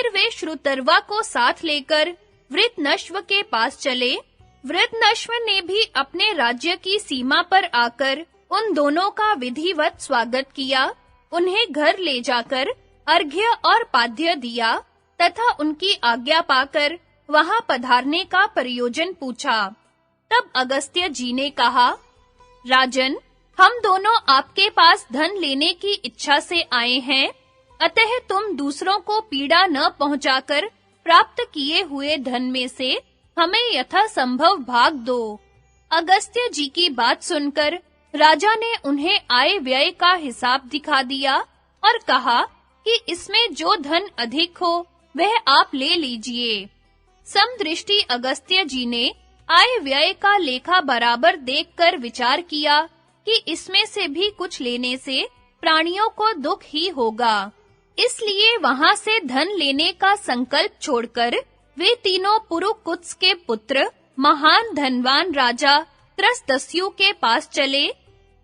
फिर वे श्रुतर्वा को साथ लेकर वृत्रनश्व के पास चले। वृत्रनश्व ने भी अपने राज्य की सीमा पर आकर उन दोनों का विधिवत स्वागत किया, उन्हें घर ले जाकर अर्घ्य और पाद्य दिया तथा उनकी आज्ञा पाकर वहां पधारने का प्रयोजन पूछा। तब अगस्त्य जी ने कहा, राजन, हम दोनों आपके पास धन लेने की इच्छा से आए हैं, अतः तुम दूसरों को पीड़ा न पहुंचाकर प्राप्त किए हुए धन में से हमें यथासंभव भाग दो। अगस्त्य जी की बात सुनकर राजा ने उन्हें आय व्यय का हिसाब दिखा दिया और कहा कि इसमें जो धन अधिक हो वह आप ले लीजिए। समदृष्टि अगस्त्य जी ने आय व्यय का लेखा बराबर देखकर विचार किया कि इसमें से भी कुछ लेने से प्राणियों को दुख ही होगा। इसलिए वहां से धन लेने का संकल्प छोड़कर वे तीनों पुरुकुत्स के पुत्र महान धनवान राजा त्रसदस्यु के पास चले।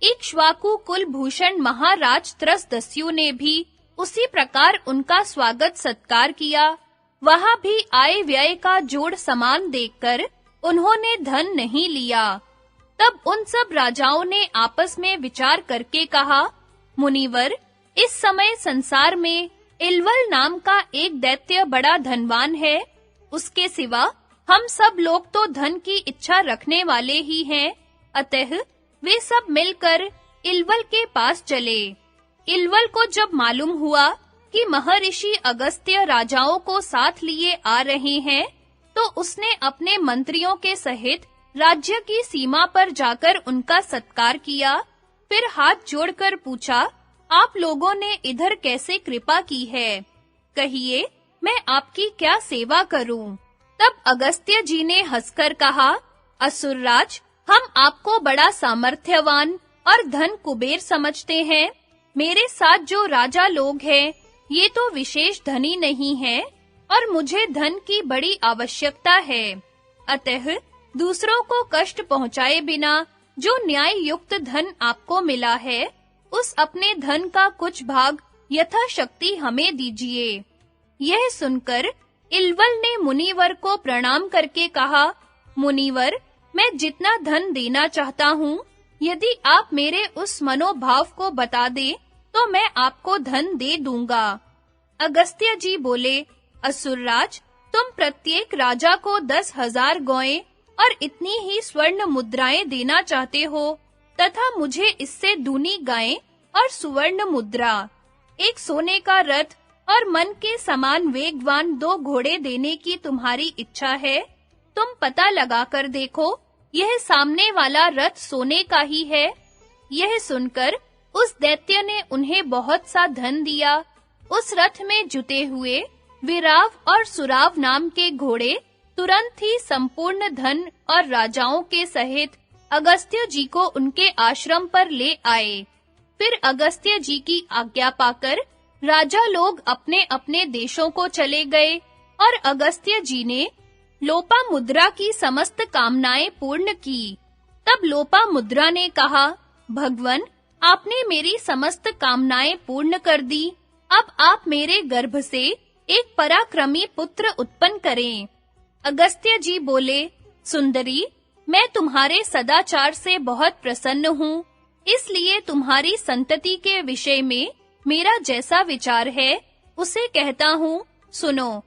इक्ष्वाकु कुलभूषण महाराज त्रसदस्यु ने भी उसी प्रकार उनका स्वागत सत्कार किया। वहां भी आय व्यय का जोड़ समान देखकर उन्होंने धन नहीं लिया। तब उन सब राजाओं ने आपस में विचार करके कहा, मुनिवर, इस समय संसार में इल्वल नाम का एक दैत्य बड़ा धनवान है। उसके सिवा हम सब लोग तो धन की इच्छा रखने वाले ही हैं, अतः वे सब मिलकर इल्वल के पास चले। इल्वल को जब मालूम हुआ कि महर्षि अगस्त्य राजाओं को साथ लिए आ रहे हैं, तो उसने अपने मंत्रियों के सहित राज्य की सीमा पर जाकर उनका सत्कार किया। फिर हाथ जोड़कर पूछा, आप लोगों ने इधर कैसे कृपा की है? कहिए, मैं आपकी क्या सेवा करूं? तब अगस्त्य जी ने हंसकर कहा, असुरराज, हम आपको बड़ा सामर्थ्यवान और धन कुबेर समझते हैं। मेरे साथ जो राजा लोग हैं, ये तो विशेष धनी नहीं हैं और मुझे धन की बड़ी आवश्यकता है। अतः दूसरों को कष्ट पहुंचाए बिना जो न्याय युक्त धन आपको मिला है, उस अपने धन का कुछ भाग यथाशक्ति हमें दीजिए। यह सुनकर इल्वल ने मुनिवर को प्रणाम करके कहा, मुनिवर, मैं जितना धन देना चाहता हूँ, यदि आप मेरे उस मनोभाव को बता दे तो मैं आपको धन दे दूंगा। अगस्त्य जी बोले, असुरराज, तुम प्रत्येक राजा को 10,000 गौएं और इतनी ही स्वर्ण मुद्राएं देना चाहते हो तथा मुझे इससे दूनी गायें और सुवर्ण मुद्रा, एक सोने का रथ और मन के समान वेगवान 2 घोड़े देने की तुम्हारी इच्छा है। तुम पता लगाकर देखो, यह सामने वाला रथ सोने का ही है। यह सुनकर उस दैत्य ने उन्हें बहुत सा धन दिया। उस रथ में जुटे हुए विराव और सुराव नाम के घोड़े तुरंत ही संपूर्ण धन और राजाओं के सहित अगस्त्य जी को उनके आश्रम पर ले आए। फिर अगस्त्य जी की आज्ञा पाकर राजा लोग अपने-अपने देशों को चले गए और अगस्त्य जी ने लोपामुद्रा की समस्त कामनाएं पूर्ण की। तब लोपामुद्रा ने कहा, भगवन, आपने मेरी समस्त कामनाएं पूर्ण कर दी। अब आप मेरे गर्भ से एक पराक्रमी पुत्र उत्पन्न करें। अगस्त्य जी बोले, सुंदरी, मैं तुम्हारे सदाचार से बहुत प्रसन्न हूँ, इसलिए तुम्हारी संतति के विषय में मेरा जैसा विचार है, उसे कहता हूँ, सुनो।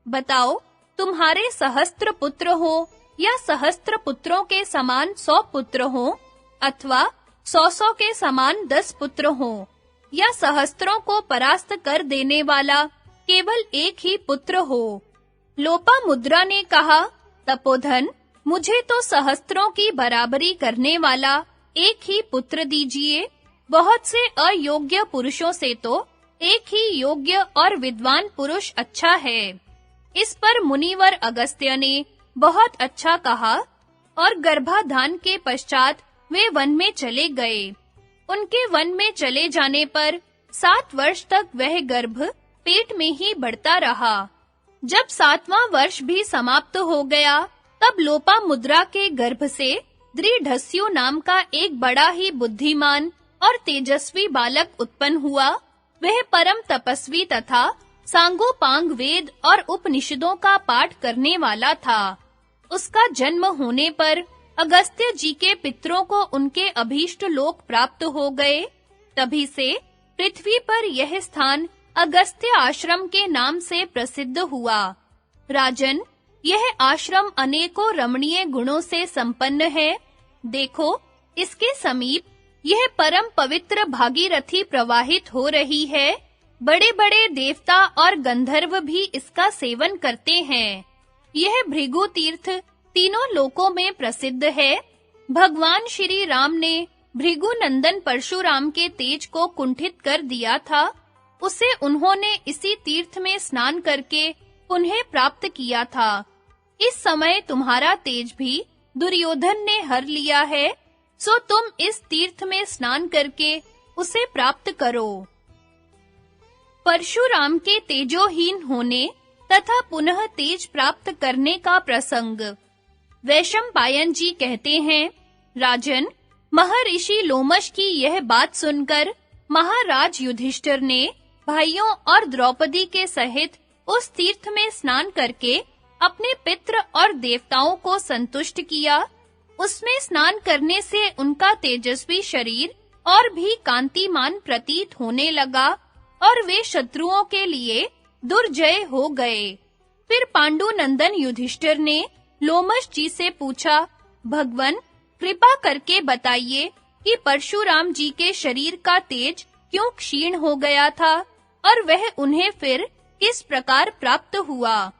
बताओ, तुम्हारे सहस्त्र पुत्र हो या सहस्त्र पुत्रों के समान 100 पुत्र हो, अथवा 100 के समान 10 पुत्र हो, या सहस्त्रों को परास्त कर देने वाला केवल एक ही पुत्र हो। लोपामुद्रा ने कहा, तपोधन, मुझे तो सहस्त्रों की बराबरी करने वाला एक ही पुत्र दीजिए। बहुत से अयोग्य पुरुषों से तो एक ही योग्य और विद्वान पुरुष अच्छा है। इस पर मुनिवर अगस्त्य ने बहुत अच्छा कहा और गर्भाधान के पश्चात वे वन में चले गए। उनके वन में चले जाने पर 7 वर्ष तक वह गर्भ पेट में ही बढ़ता रहा। जब 7वां वर्ष भी समाप्त हो गया, तब लोपामुद्रा के गर्भ से दृढ़स्यु नाम का एक बड़ा ही बुद्धिमान और तेजस्वी बालक उत्पन्न हुआ। वह परम तपस्वी तथा सांगोपांग वेद और उपनिषदों का पाठ करने वाला था। उसका जन्म होने पर अगस्त्य जी के पितरों को उनके अभीष्ट लोक प्राप्त हो गए। तभी से पृथ्वी पर यह स्थान अगस्त्य आश्रम के नाम से प्रसिद्ध हुआ। राजन, यह आश्रम अनेकों रमणीय गुणों से संपन्न है। देखो, इसके समीप यह परम पवित्र भागीरथी प्रवाहित हो रही है। बड़े-बड़े देवता और गंधर्व भी इसका सेवन करते हैं। यह भृगु तीर्थ तीनों लोकों में प्रसिद्ध है। भगवान श्री राम ने भृगु नंदन परशुराम के तेज को कुंठित कर दिया था। उसे उन्होंने इसी तीर्थ में स्नान करके पुनः प्राप्त किया था। इस समय तुम्हारा तेज भी दुर्योधन ने हर लिया है, सो तुम इस तीर्थ में स्नान करके उसे प्राप्त करो। परशुराम के तेजोहीन होने तथा पुनः तेज प्राप्त करने का प्रसंग। वैशंपायन जी कहते हैं, राजन, महर्षि लोमश की यह बात सुनकर महाराज युधिष्ठिर ने भाइयों और द्रौपदी के सहित उस तीर्थ में स्नान करके अपने पितृ और देवताओं को संतुष्ट किया। उसमें स्नान करने से उनका तेजस्वी शरीर और भी कांतिमान प्रतीत होने लगा और वे शत्रुओं के लिए दुर्जय हो गए। फिर पांडुनंदन युधिष्ठिर ने लोमश जी से पूछा, भगवन, कृपा करके बताइए कि परशुराम जी के शरीर का तेज क्यों क्षीण हो गया था और वह उन्हें फिर किस प्रकार प्राप्त हुआ।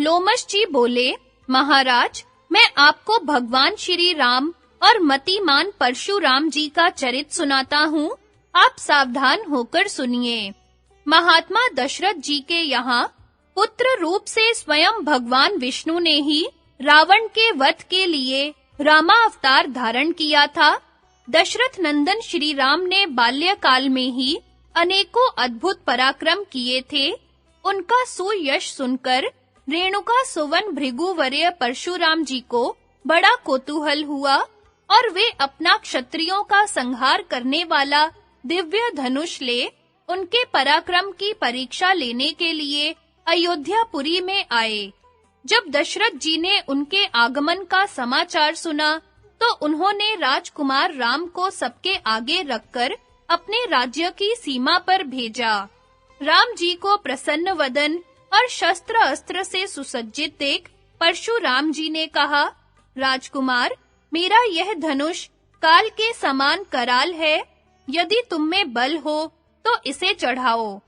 लोमश जी बोले, महाराज, मैं आपको भगवान श्री राम और मतिमान परशुराम जी का चरित सुनाता हूँ। आप सावधान होकर सुनिए। महात्मा दशरथ जी के यहाँ पुत्र रूप से स्वयं भगवान विष्णु ने ही रावण के वध के लिए रामावतार धारण किया था। दशरथ नंदन श्री राम ने बाल्यकाल में ही अनेकों अद्भुत पराक्रम किए थे। उनका सुयश सुनकर रेणुका सुवन भृगुवर्य परशुराम जी को बड़ा कौतूहल हुआ और वे अपना क्षत्रियों का संहार करने वाला दिव्य धनुष ले उनके पराक्रम की परीक्षा लेने के लिए अयोध्यापुरी में आए। जब दशरथ जी ने उनके आगमन का समाचार सुना, तो उन्होंने राजकुमार राम को सबके आगे रखकर अपने राज्य की सीमा पर भेजा। राम जी को प्रसन्न वदन और शस्त्र अस्त्र से सुसज्जित देख परशुराम जी ने कहा, राजकुमार, मेरा यह धनुष काल के समान कराल है। यदि तुम में बल हो तो इसे चढ़ाओ।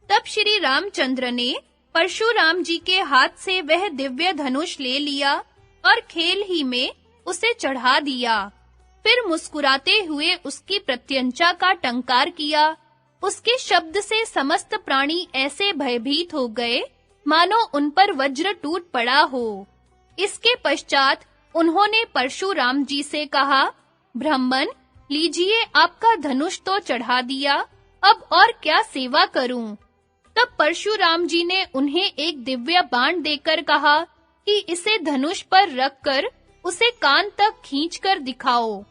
तब श्री रामचंद्र ने परशुराम जी के हाथ से वह दिव्य धनुष ले लिया और खेल ही में उसे चढ़ा दिया। फिर मुस्कुराते हुए उसकी प्रत्यंचा का टंकार किया। उसके शब्द से समस्त प्राणी ऐसे भयभीत हो गए मानो उन पर वज्र टूट पड़ा हो। इसके पश्चात उन्होंने परशुराम जी से कहा, ब्राह्मण, लीजिए, आपका धनुष तो चढ़ा दिया, अब और क्या सेवा करूं? तब परशुराम जी ने उन्हें एक दिव्य बाण देकर कहा कि इसे धनुष पर रखकर उसे कान तक खींचकर दिखाओ।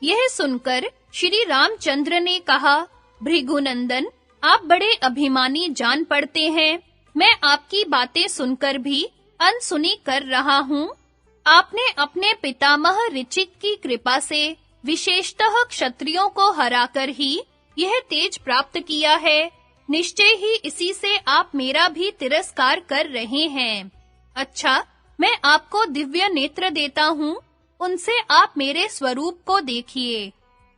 यह सुनकर श्री रामचंद्र ने कहा, भृगुनंदन, आप बड़े अभिमानी जान पड़ते हैं। मैं आपकी बातें सुनकर भी अनसुनी कर रहा हूँ। आपने अपने पितामह ऋचिक की कृपा से विशेषतः क्षत्रियों को हराकर ही यह तेज प्राप्त किया है। निश्चय ही इसी से आप मेरा भी तिरस्कार कर रहे हैं। अच्छा, मैं आपको दिव्य नेत्र देता हूँ, उनसे आप मेरे स्वरूप को देखिए।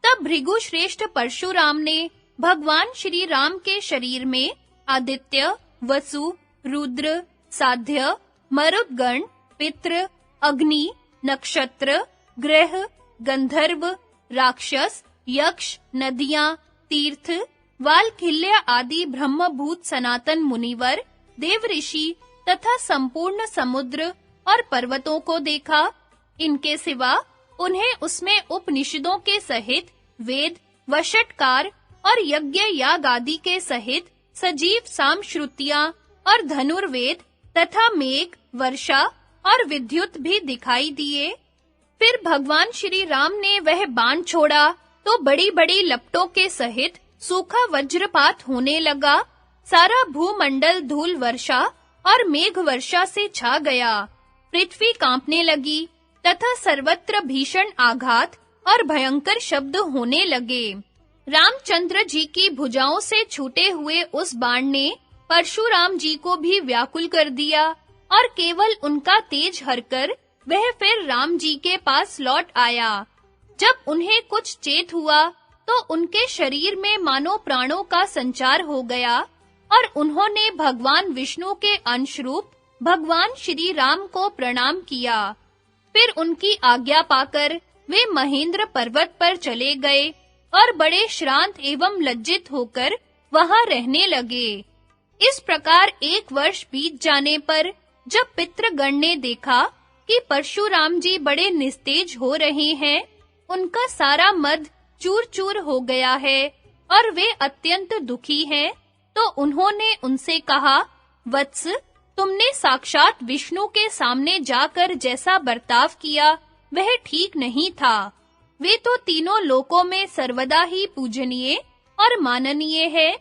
तब भृगु श्रेष्ठ परशुराम ने भगवान श्री राम के शरीर में आदित्य, वसु, रुद्र, साध्य, मरुद्गण, पितृ, अग्नि, नक्षत्र, ग्रह, गंधर्व, राक्षस, यक्ष, नदियां, तीर्थ, वालखिल्य आदि ब्रह्मभूत सनातन मुनिवर, देवऋषि तथा संपूर्ण समुद्र और पर्वतों को देखा। इनके सिवा उन्हें उसमें उपनिषदों के सहित वेद, वषट्कार और यज्ञ याग आदि के सहित सजीव सामश्रुतियां और धनुर्वेद तथा मेघ, वर्षा और विद्युत भी दिखाई दिए। फिर भगवान श्री राम ने वह बाण छोड़ा तो बड़ी-बड़ी लपटों के सहित सूखा वज्रपात होने लगा। सारा भूमंडल धूल वर्षा और मेघ वर्षा से छा गया। पृथ्वी कांपने लगी तथा सर्वत्र भीषण आघात और भयंकर शब्द होने लगे। रामचंद्र जी की भुजाओं से छूटे हुए उस बाण ने परशुराम जी को भी व्याकुल कर दिया और केवल उनका तेज हरकर वह फिर राम जी के पास लौट आया। जब उन्हें कुछ चेत हुआ तो उनके शरीर में मानो प्राणों का संचार हो गया और उन्होंने भगवान विष्णु के अंश रूप भगवान श्री राम को प्रणाम किया। फिर उनकी आज्ञा पाकर वे महेंद्र पर्वत पर चले गए और बड़े श्रांत एवं लज्जित होकर वहां रहने लगे। इस प्रकार 1 वर्ष बीत जाने पर जब पितृगण ने देखा कि परशुराम जी बड़े निस्तेज हो रहे हैं, उनका सारा मद चूर-चूर हो गया है और वे अत्यंत दुखी हैं, तो उन्होंने उनसे कहा, वत्स, तुमने साक्षात विष्णु के सामने जाकर जैसा बर्ताव किया वह ठीक नहीं था। वे तो तीनों लोकों में सर्वदा ही पूजनीय और माननीय है।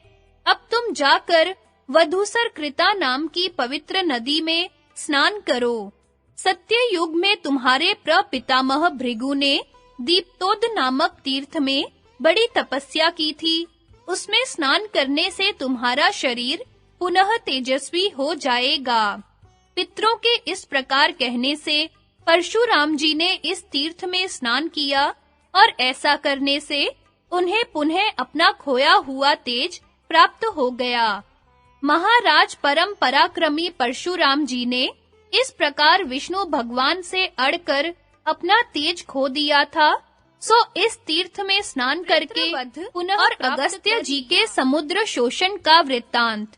अब तुम जाकर वधूसर कृता नाम की पवित्र नदी में स्नान करो। सत्य युग में तुम्हारे प्रपितामह भृगु ने दीप्तोद नामक तीर्थ में बड़ी तपस्या की थी। उसमें स्नान करने से तुम्हारा शरीर पुनः तेजस्वी हो जाएगा। पितरों के इस प्रकार कहने से परशुराम जी ने इस तीर्थ में स्नान किया और ऐसा करने से उन्हें पुनः अपना खोया हुआ तेज प्राप्त हो गया। महाराज परम पराक्रमी परशुराम जी ने इस प्रकार विष्णु भगवान से अड़कर अपना तेज खो दिया था। सो इस तीर्थ में स्नान करके पुनः और अगस्त्य जी के समुद्र शोषण का वृत्तांत।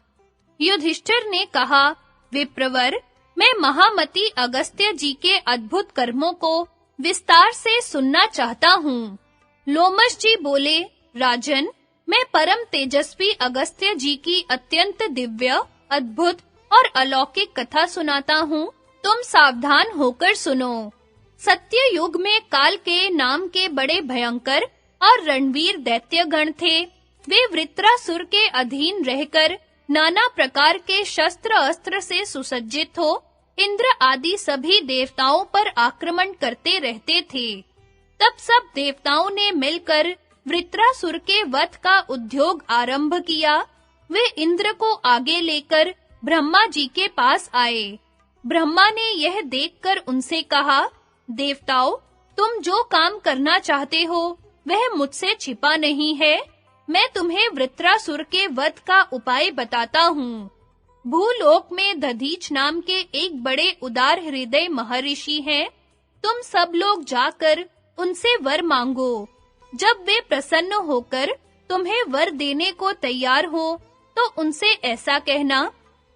युधिष्ठिर ने कहा, विप्रवर, मैं महामती अगस्त्य जी के अद्भुत कर्मों को विस्तार से सुनना चाहता हूँ। लोमश जी बोले, राजन, मैं परम तेजस्वी अगस्त्य जी की अत्यंत दिव्य, अद्भुत और अलौकिक कथा सुनाता हूँ। तुम सावधान होकर सुनो। सत्य युग में काल के नाम के बड़े भयंकर और रणवीर दैत्यगण थे। वे वृत्रासुर के अधीन रहकर नाना प्रकार के शस्त्र अस्त्र से सुसज्जित हो इंद्र आदि सभी देवताओं पर आक्रमण करते रहते थे। तब सब देवताओं ने मिलकर वृत्रासुर के वध का उद्योग आरंभ किया। वे इंद्र को आगे लेकर ब्रह्मा जी के पास आए। ब्रह्मा ने यह देखकर उनसे कहा, देवताओं, तुम जो काम करना चाहते हो वह मुझसे छिपा नहीं है। मैं तुम्हें वृत्रासुर के वध का उपाय बताता हूँ। भूलोक में दधीच नाम के एक बड़े उदार हृदय महर्षि हैं। तुम सब लोग जाकर उनसे वर मांगो। जब वे प्रसन्न होकर तुम्हें वर देने को तैयार हो, तो उनसे ऐसा कहना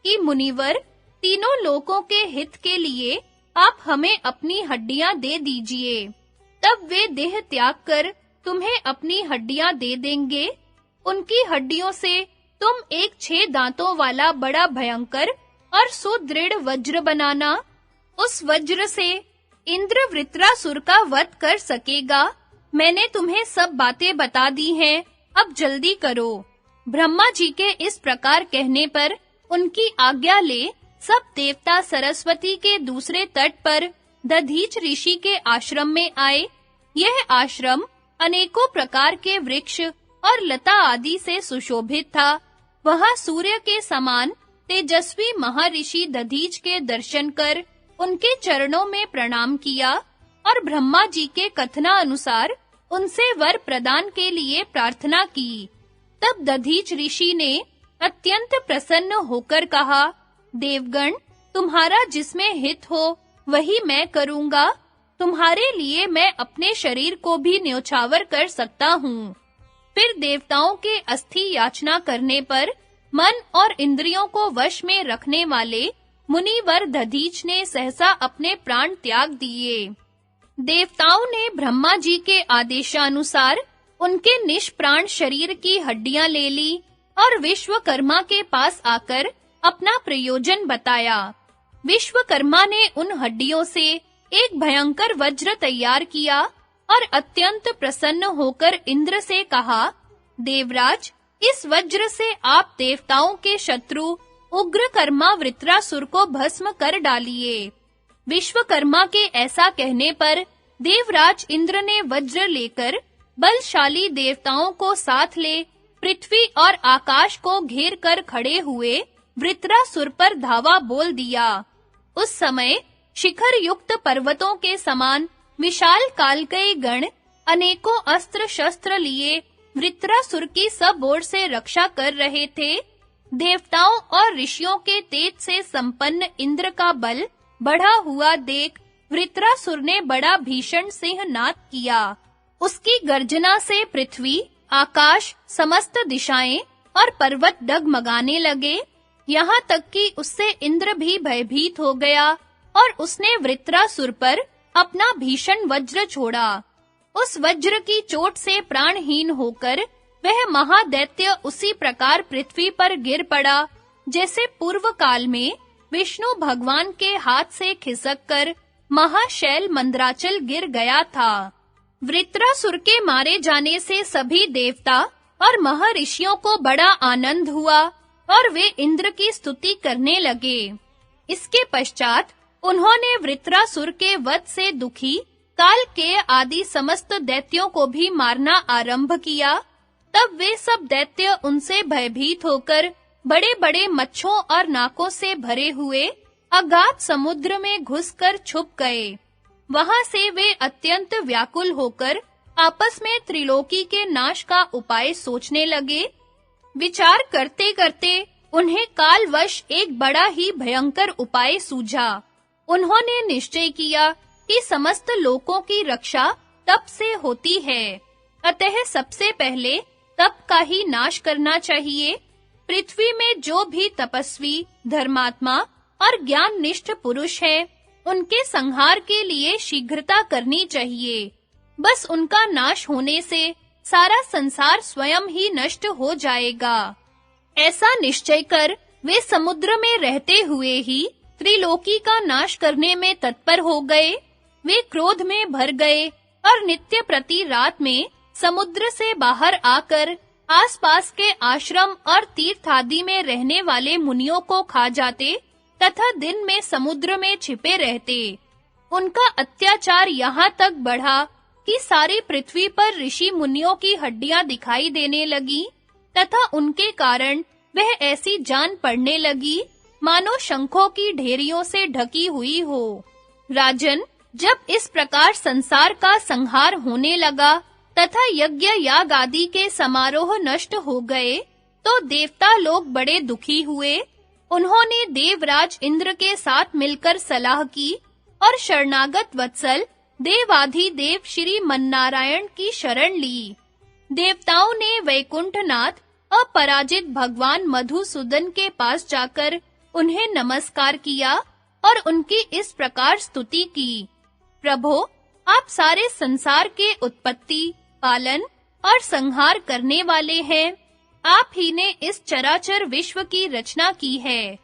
कि मुनिवर, तीनों लोकों के हित के लिए आप हमें अपनी हड्डियां दे दीजिए। तब वे देह त्याग कर तुम्हें अपनी हड्डियां दे देंगे। उनकी हड्डियों से तुम एक 6 दांतों वाला बड़ा भयंकर और सुदृढ़ वज्र बनाना। उस वज्र से इंद्र वृत्रासुर का वध कर सकेगा। मैंने तुम्हें सब बातें बता दी हैं, अब जल्दी करो। ब्रह्मा जी के इस प्रकार कहने पर उनकी आज्ञा ले सब देवता सरस्वती के दूसरे तट पर दधीच ऋषि के आश्रम में आए। यह आश्रम अनेकों प्रकार के वृक्ष और लता आदि से सुशोभित था। वहां सूर्य के समान तेजस्वी महर्षि दधीच के दर्शन कर उनके चरणों में प्रणाम किया और ब्रह्मा जी के कथनानुसार उनसे वर प्रदान के लिए प्रार्थना की। तब दधीच ऋषि ने अत्यंत प्रसन्न होकर कहा, देवगण, तुम्हारा जिसमें हित हो वही मैं करूंगा। तुम्हारे लिए मैं अपने शरीर को भी न्योछावर कर सकता हूँ। फिर देवताओं के अस्थि याचना करने पर मन और इंद्रियों को वश में रखने वाले मुनिवर दधीच ने सहसा अपने प्राण त्याग दिए। देवताओं ने ब्रह्मा जी के आदेशानुसार उनके निष्प्राण शरीर की हड्डियां ले ली और विश्वकर्मा के पास आकर अपना प्रयोजन बताया। विश्वकर्मा ने उन हड्डियों से एक भयंकर वज्र तैयार किया और अत्यंत प्रसन्न होकर इंद्र से कहा, देवराज, इस वज्र से आप देवताओं के शत्रु उग्रकर्मा वृत्रासुर को भस्म कर डालिए। विश्वकर्मा के ऐसा कहने पर देवराज इंद्र ने वज्र लेकर बलशाली देवताओं को साथ ले पृथ्वी और आकाश को घेर कर खड़े हुए वृत्रासुर पर धावा बोल दिया। उस समय शिखर युक्त पर्वतों के समान विशाल कालकई गण अनेकों अस्त्र शस्त्र लिए वृत्रासुर की सब ओर से रक्षा कर रहे थे। देवताओं और ऋषियों के तेज से संपन्न इंद्र का बल बढ़ा हुआ देख वृत्रासुर ने बड़ा भीषण सिंहनाद किया। उसकी गर्जना से पृथ्वी, आकाश, समस्त दिशाएं और पर्वत डगमगाने लगे। यहाँ तक कि उससे इंद्र भी भयभीत हो गया और उसने वृत्रासुर पर अपना भीषण वज्र छोड़ा। उस वज्र की चोट से प्राणहीन होकर वह महादैत्य उसी प्रकार पृथ्वी पर गिर पड़ा जैसे पूर्व काल में विष्णु भगवान के हाथ से खिसककर महाशैल मंदराचल गिर गया था। वृत्रासुर के मारे जाने से सभी देवता और महर्षियों को बड़ा आनंद हुआ और वे इंद्र की स्तुति करने लगे। इसके पश्चात उन्होंने वृत्रासुर के वध से दुखी काल के आदि समस्त दैत्यों को भी मारना आरंभ किया। तब वे सब दैत्य उनसे भयभीत होकर बड़े-बड़े मच्छों और नाकों से भरे हुए अगाध समुद्र में घुसकर छुप गए। वहां से वे अत्यंत व्याकुल होकर आपस में त्रिलोकी के नाश का उपाय सोचने लगे। विचार करते-करते उन्हें कालवश एक बड़ा ही भयंकर उपाय सूझा। उन्होंने निश्चय किया कि समस्त लोकों की रक्षा तप से होती है, अतः सबसे पहले तप का ही नाश करना चाहिए। पृथ्वी में जो भी तपस्वी, धर्मात्मा और ज्ञाननिष्ठ पुरुष हैं, उनके संहार के लिए शीघ्रता करनी चाहिए। बस उनका नाश होने से सारा संसार स्वयं ही नष्ट हो जाएगा। ऐसा निश्चय कर वे समुद्र में रहते हुए ही त्रिलोकी का नाश करने में तत्पर हो गए। वे क्रोध में भर गए और नित्य प्रति रात में समुद्र से बाहर आकर आसपास के आश्रम और तीर्थ आदि में रहने वाले मुनियों को खा जाते तथा दिन में समुद्र में छिपे रहते। उनका अत्याचार यहाँ तक बढ़ा कि सारी पृथ्वी पर ऋषि मुनियों की हड्डियां दिखाई देने लगी तथा उनके कारण वह ऐसी जान पड़ने लगी मानो शंखों की ढेरियों से ढकी हुई हो। राजन, जब इस प्रकार संसार का संहार होने लगा तथा यज्ञ याग आदि के समारोह नष्ट हो गए, तो देवता लोग बड़े दुखी हुए। उन्होंने देवराज इंद्र के साथ मिलकर सलाह की और शरणागत वत्सल देवाधिदेव श्री मन्नारायण की शरण ली। देवताओं ने वैकुंठनाथ अपराजित भगवान मधुसूदन के पास जाकर उन्हें नमस्कार किया और उनकी इस प्रकार स्तुति की। प्रभो, आप सारे संसार के उत्पत्ति, पालन और संहार करने वाले हैं। आप ही ने इस चराचर विश्व की रचना की है।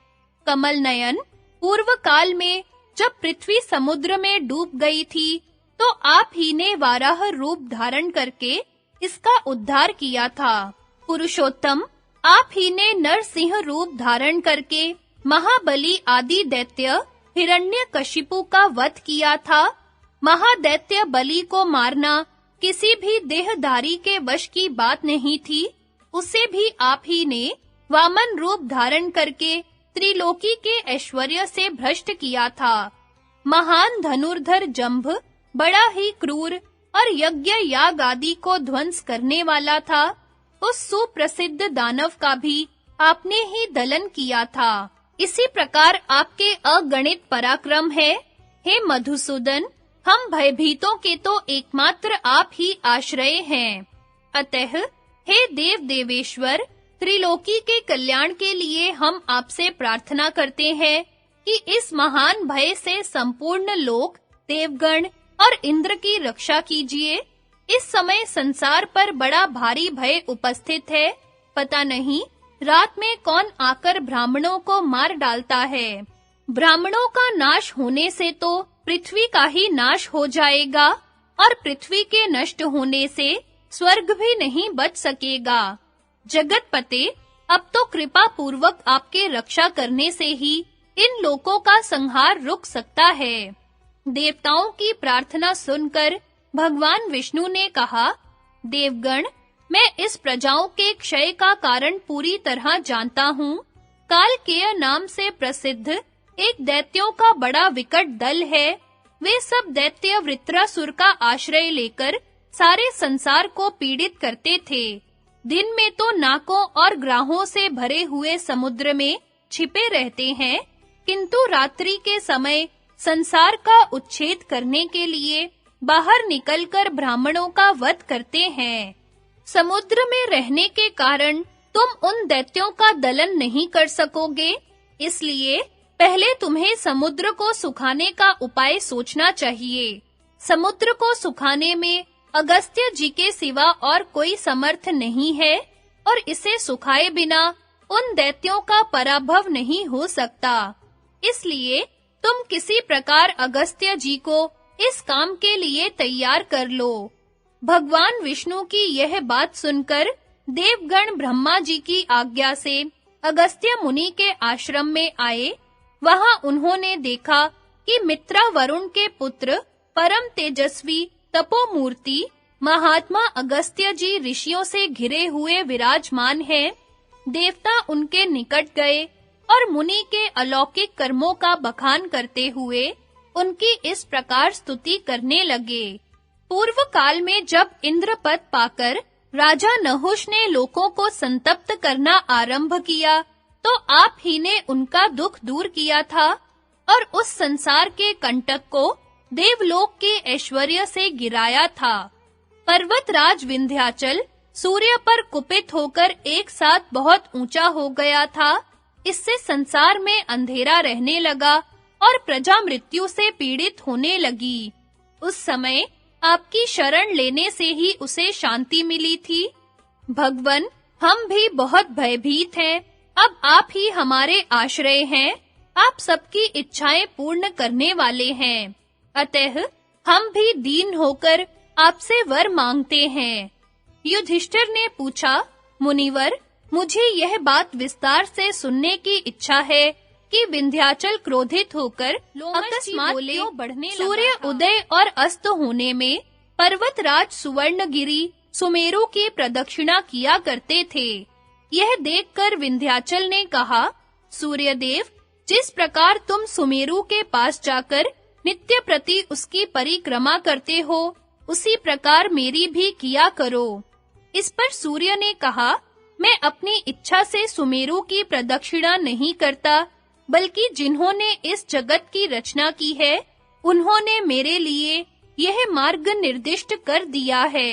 कमल नयन, पूर्व काल में जब पृथ्वी समुद्र में डूब गई थी, तो आप ही ने वाराह रूप धारण करके इसका उद्धार किया था। पुरुषोत्तम, आप ही ने नरसिंह रूप धारण करके महाबली आदि दैत्य हिरण्यकशिपु का वध किया था। महादैत्य बलि को मारना किसी भी देहधारी के वश की बात नहीं थी। उसे भी आप ही ने वामन रूप धारण करके त्रिलोकी के ऐश्वर्य से भ्रष्ट किया था। महान धनुर्धर जंभ बड़ा ही क्रूर और यज्ञ याग आदि को ध्वंस करने वाला था। उस सुप्रसिद्ध दानव का भी आपने ही दलन किया था। इसी प्रकार आपके अगणित पराक्रम है। हे मधुसूदन, हम भयभीतों के तो एकमात्र आप ही आश्रय हैं। अतः हे देव देवेश्वर, त्रिलोकी के कल्याण के लिए हम आपसे प्रार्थना करते हैं कि इस महान भय से संपूर्ण लोक, देवगण और इंद्र की रक्षा कीजिए। इस समय संसार पर बड़ा भारी भय उपस्थित है। पता नहीं रात में कौन आकर ब्राह्मणों को मार डालता है। ब्राह्मणों का नाश होने से तो पृथ्वी का ही नाश हो जाएगा और पृथ्वी के नष्ट होने से स्वर्ग भी नहीं बच सकेगा। जगतपते, अब तो कृपा पूर्वक आपके रक्षा करने से ही इन लोकों का संहार रुक सकता है। देवताओं की प्रार्थना सुनकर भगवान विष्णु ने कहा, देवगण, मैं इस प्रजाओं के क्षय का कारण पूरी तरह जानता हूँ। कालकेय नाम से प्रसिद्ध एक दैत्यों का बड़ा विकट दल है। वे सब दैत्य वृत्रासुर का आश्रय लेकर सारे संसार को पीड़ित करते थे। दिन में तो नाकों और ग्राहों से भरे हुए समुद्र में छिपे रहते हैं, किंतु रात्रि के समय संसार का उच्छेद करने के लिए बाहर निकलकर ब्राह्मणों का वध करते हैं। समुद्र में रहने के कारण तुम उन दैत्यों का दलन नहीं कर सकोगे, इसलिए पहले तुम्हें समुद्र को सुखाने का उपाय सोचना चाहिए। समुद्र को सुखाने में अगस्त्य जी के सिवा और कोई समर्थ नहीं है और इसे सुखाए बिना उन दैत्यों का पराभव नहीं हो सकता। इसलिए तुम किसी प्रकार अगस्त्य जी को इस काम के लिए तैयार कर लो। भगवान विष्णु की यह बात सुनकर देवगण ब्रह्मा जी की आज्ञा से अगस्त्य मुनि के आश्रम में आए। वहां उन्होंने देखा कि मित्रा वरुण के पुत्र परम तेजस्वी तपोमूर्ति महात्मा अगस्त्य जी ऋषियों से घिरे हुए विराजमान हैं। देवता उनके निकट गए और मुनि के अलौकिक कर्मों का बखान करते हुए उनकी इस प्रकार स्तुति करने लगे। पूर्व काल में जब इंद्रपद पाकर राजा नहुष ने लोकों को संतप्त करना आरंभ किया, तो आप ही ने उनका दुख दूर किया था और उस संसार के कंटक को देवलोक के ऐश्वर्य से गिराया था। पर्वतराज विंध्याचल सूर्य पर कुपित होकर एक साथ बहुत ऊंचा हो गया था। इससे संसार में अंधेरा रहने लगा और प्रजा मृत्यु से पीड़ित होने लगी। उस समय आपकी शरण लेने से ही उसे शांति मिली थी। भगवन, हम भी बहुत भयभीत हैं। अब आप ही हमारे आश्रय हैं। आप सबकी इच्छाएं पूर्ण करने वाले हैं। अतः हम भी दीन होकर आपसे वर मांगते हैं। युधिष्ठिर ने पूछा, मुनिवर, मुझे यह बात विस्तार से सुनने की इच्छा है कि विंध्याचल क्रोधित होकर अकस्मात क्यों बढ़ने लगा। सूर्य उदय और अस्त होने में पर्वतराज सुवर्णगिरि सुमेरु की प्रदक्षिणा किया करते थे। यह देखकर विंध्याचल ने कहा, सूर्यदेव, जिस प्रकार तुम सुमेरु के पास जाकर नित्य प्रति उसकी परिक्रमा करते हो, उसी प्रकार मेरी भी किया करो। इस पर सूर्य ने कहा, मैं अपनी इच्छा से सुमेरु की प्रदक्षिणा नहीं करता, बल्कि जिन्होंने इस जगत की रचना की है, उन्होंने मेरे लिए यह मार्ग निर्दिष्ट कर दिया है।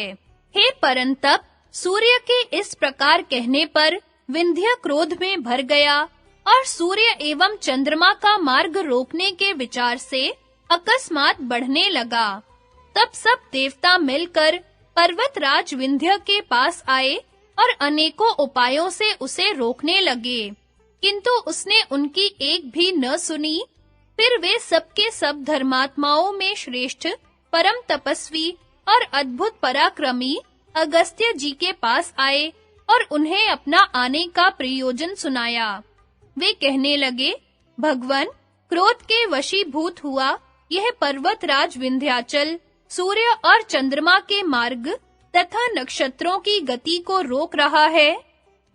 हे परंतप, सूर्य के इस प्रकार कहने पर विंध्य क्रोध में भर गया और सूर्य एवं चंद्रमा का मार्ग रोकने के विचार से अकस्मात बढ़ने लगा। तब सब देवता मिलकर पर्वतराज विंध्य के पास आए और अनेकों उपायों से उसे रोकने लगे, किंतु उसने उनकी एक भी न सुनी। फिर वे सबके सब धर्मात्माओं में श्रेष्ठ, परम तपस्वी और अद्भुत पराक्रमी अगस्त्य जी के पास आए और उन्हें अपना आने का प्रयोजन सुनाया। वे कहने लगे, भगवन, क्रोध के वशीभूत हुआ यह पर्वतराज विंध्याचल सूर्य और चंद्रमा के मार्ग तथा नक्षत्रों की गति को रोक रहा है।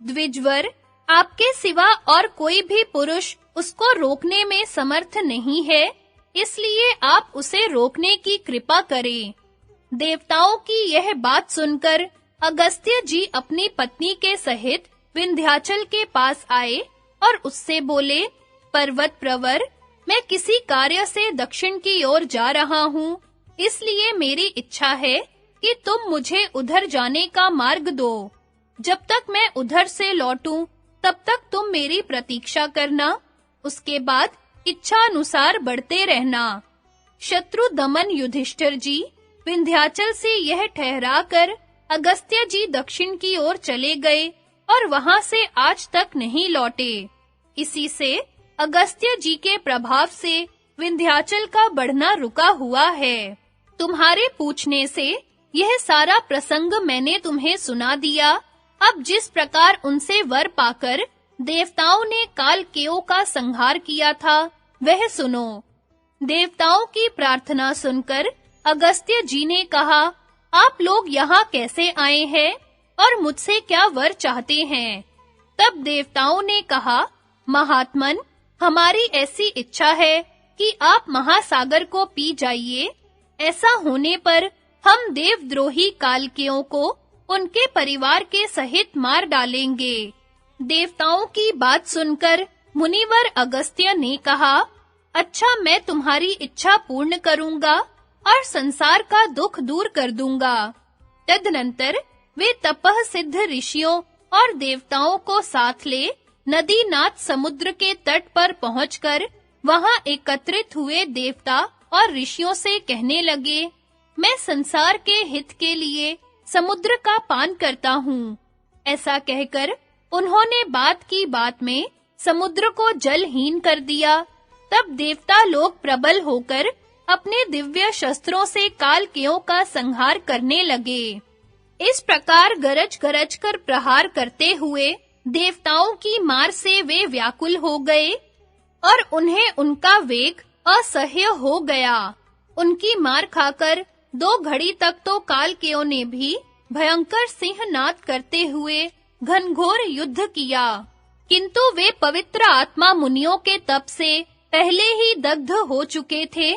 द्विजवर, आपके सिवा और कोई भी पुरुष उसको रोकने में समर्थ नहीं है, इसलिए आप उसे रोकने की कृपा करें। देवताओं की यह बात सुनकर अगस्त्य जी अपनी पत्नी के सहित विंध्याचल के पास आए और उससे बोले, पर्वत प्रवर, मैं किसी कार्य से दक्षिण की ओर जा रहा हूँ, इसलिए मेरी इच्छा है कि तुम मुझे उधर जाने का मार्ग दो। जब तक मैं उधर से लौटूं, तब तक तुम मेरी प्रतीक्षा करना। उसके बाद इच्छा अनुसार बढ़ते रहना। शत्रु दमन युधिष्ठिर जी विंध्याचल से यह ठहराकर अगस्त्य जी दक्षिण की ओर चले गए और वहां से आज तक नहीं लौटे। इसी से अगस्त्य जी के प्रभाव से विंध्याचल का बढ़ना रुका हुआ है। तुम्हारे पूछने से यह सारा प्रसंग मैंने तुम्हें सुना दिया। अब जिस प्रकार उनसे वर पाकर देवताओं ने कालकेयों का संहार किया था, वह सुनो। देवताओं की प्रार्थना सुनकर अगस्त्य जी ने कहा, आप लोग यहाँ कैसे आए हैं और मुझसे क्या वर चाहते हैं? तब देवताओं ने कहा, महात्मन, हमारी ऐसी इच्छा है कि आप महासागर को पी जाइए। ऐसा होने पर हम देवद्रोही कालकेयों को उनके परिवार के सहित मार डालेंगे। देवताओं की बात सुनकर मुनिवर अगस्त्य ने कहा, अच्छा, मैं तुम्हारी इच्छा पूर्ण करूंगा और संसार का दुख दूर कर दूंगा। तदनंतर वे तपः सिद्ध ऋषियों और देवताओं को साथ ले नदीनाथ समुद्र के तट पर पहुंचकर वहां एकत्रित हुए देवता और ऋषियों से कहने लगे, मैं संसार के हित के लिए समुद्र का पान करता हूँ। ऐसा कहकर उन्होंने बात की बात में समुद्र को जलहीन कर दिया। तब देवता लोग प्रबल होकर अपने दिव्य शस्त्रों से कालकेयों का संहार करने लगे। इस प्रकार गरज-गरज कर प्रहार करते हुए देवताओं की मार से वे व्याकुल हो गए और उन्हें उनका वेग असह्य हो गया। उनकी मार खाकर 2 घड़ी तक तो कालकेयों ने भी भयंकर सिंहनाद करते हुए घनघोर युद्ध किया, किंतु वे पवित्र आत्मा मुनियों के तप से पहले ही दग्ध हो चुके थे।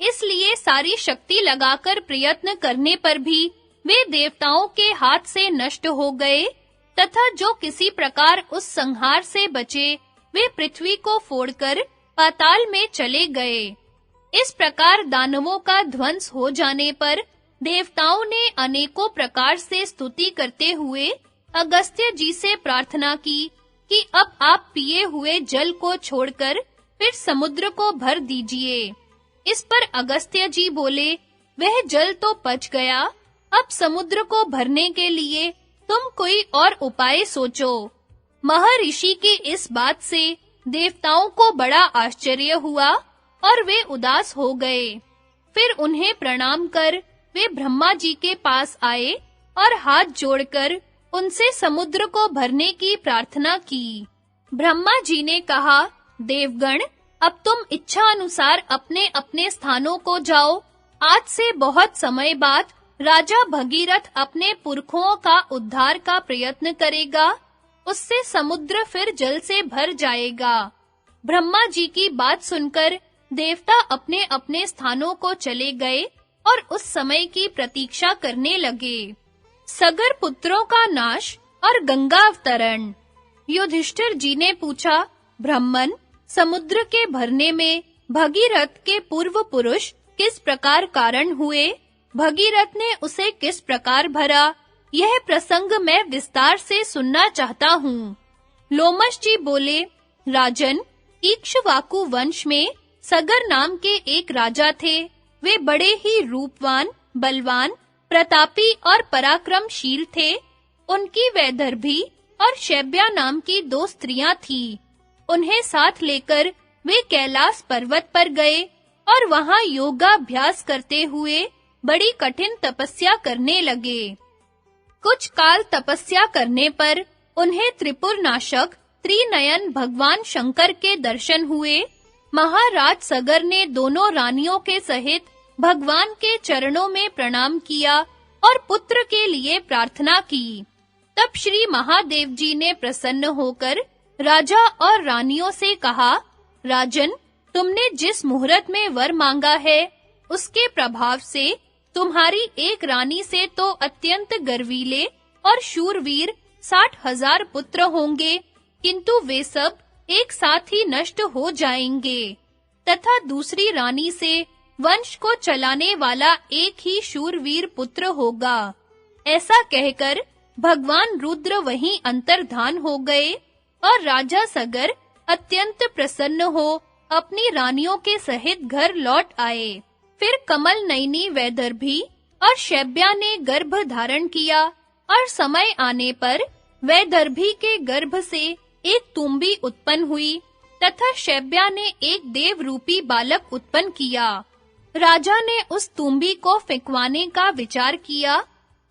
इसलिए सारी शक्ति लगाकर प्रयत्न करने पर भी वे देवताओं के हाथ से नष्ट हो गए तथा जो किसी प्रकार उस संहार से बचे, वे पृथ्वी को फोड़कर पाताल में चले गए। इस प्रकार दानवों का ध्वंस हो जाने पर देवताओं ने अनेकों प्रकार से स्तुति करते हुए अगस्त्य जी से प्रार्थना की कि अब आप पिए हुए जल को छोड़कर फिर समुद्र को भर दीजिए। इस पर अगस्त्य जी बोले, वह जल तो पच गया, अब समुद्र को भरने के लिए तुम कोई और उपाय सोचो। महर्षि की इस बात से देवताओं को बड़ा आश्चर्य हुआ और वे उदास हो गए। फिर उन्हें प्रणाम कर वे ब्रह्मा जी के पास आए और हाथ जोड़कर उनसे समुद्र को भरने की प्रार्थना की। ब्रह्मा जी ने कहा, देवगण, अब तुम इच्छा अनुसार अपने-अपने स्थानों को जाओ। आज से बहुत समय बाद राजा भगीरथ अपने पुरखों का उद्धार का प्रयत्न करेगा, उससे समुद्र फिर जल से भर जाएगा। ब्रह्मा जी की बात सुनकर देवता अपने-अपने स्थानों को चले गए और उस समय की प्रतीक्षा करने लगे। सगर पुत्रों का नाश और गंगा अवतरण। युधिष्ठिर जी ने पूछा, ब्राह्मण, समुद्र के भरने में भगीरथ के पूर्व पुरुष किस प्रकार कारण हुए? भगीरथ ने उसे किस प्रकार भरा? यह प्रसंग मैं विस्तार से सुनना चाहता हूँ। लोमश जी बोले, राजन, इक्ष्वाकु वंश में सगर नाम के एक राजा थे। वे बड़े ही रूपवान, बलवान, प्रतापी और पराक्रमशील थे। उनकी वैदर्भी और शैब्या नाम की 2 स्त्रियां थीं। उन्हें साथ लेकर वे कैलाश पर्वत पर गए और वहां योगाभ्यास करते हुए बड़ी कठिन तपस्या करने लगे। कुछ काल तपस्या करने पर उन्हें त्रिपुर नाशक त्रिनयन भगवान शंकर के दर्शन हुए। महाराज सगर ने दोनों रानियों के सहित भगवान के चरणों में प्रणाम किया और पुत्र के लिए प्रार्थना की। तब श्री महादेव जी ने प्रसन्न होकर राजा और रानियों से कहा, राजन, तुमने जिस मुहूर्त में वर मांगा है, उसके प्रभाव से तुम्हारी एक रानी से तो अत्यंत गर्वीले और शूरवीर 60,000 पुत्र होंगे, किंतु वे सब एक साथ ही नष्ट हो जाएंगे तथा दूसरी रानी से वंश को चलाने वाला एक ही शूरवीर पुत्र होगा। ऐसा कहकर भगवान रुद्र वहीं अंतर्धान हो गए और राजा सगर अत्यंत प्रसन्न हो अपनी रानियों के सहित घर लौट आए। फिर कमल नयनी वैदर्भी और शैब्या ने गर्भ धारण किया और समय आने पर वैदर्भी के गर्भ से एक तुम्बी उत्पन्न हुई तथा शैब्या ने एक देव रूपी बालक उत्पन्न किया। राजा ने उस तुम्बी को फेंकवाने का विचार किया।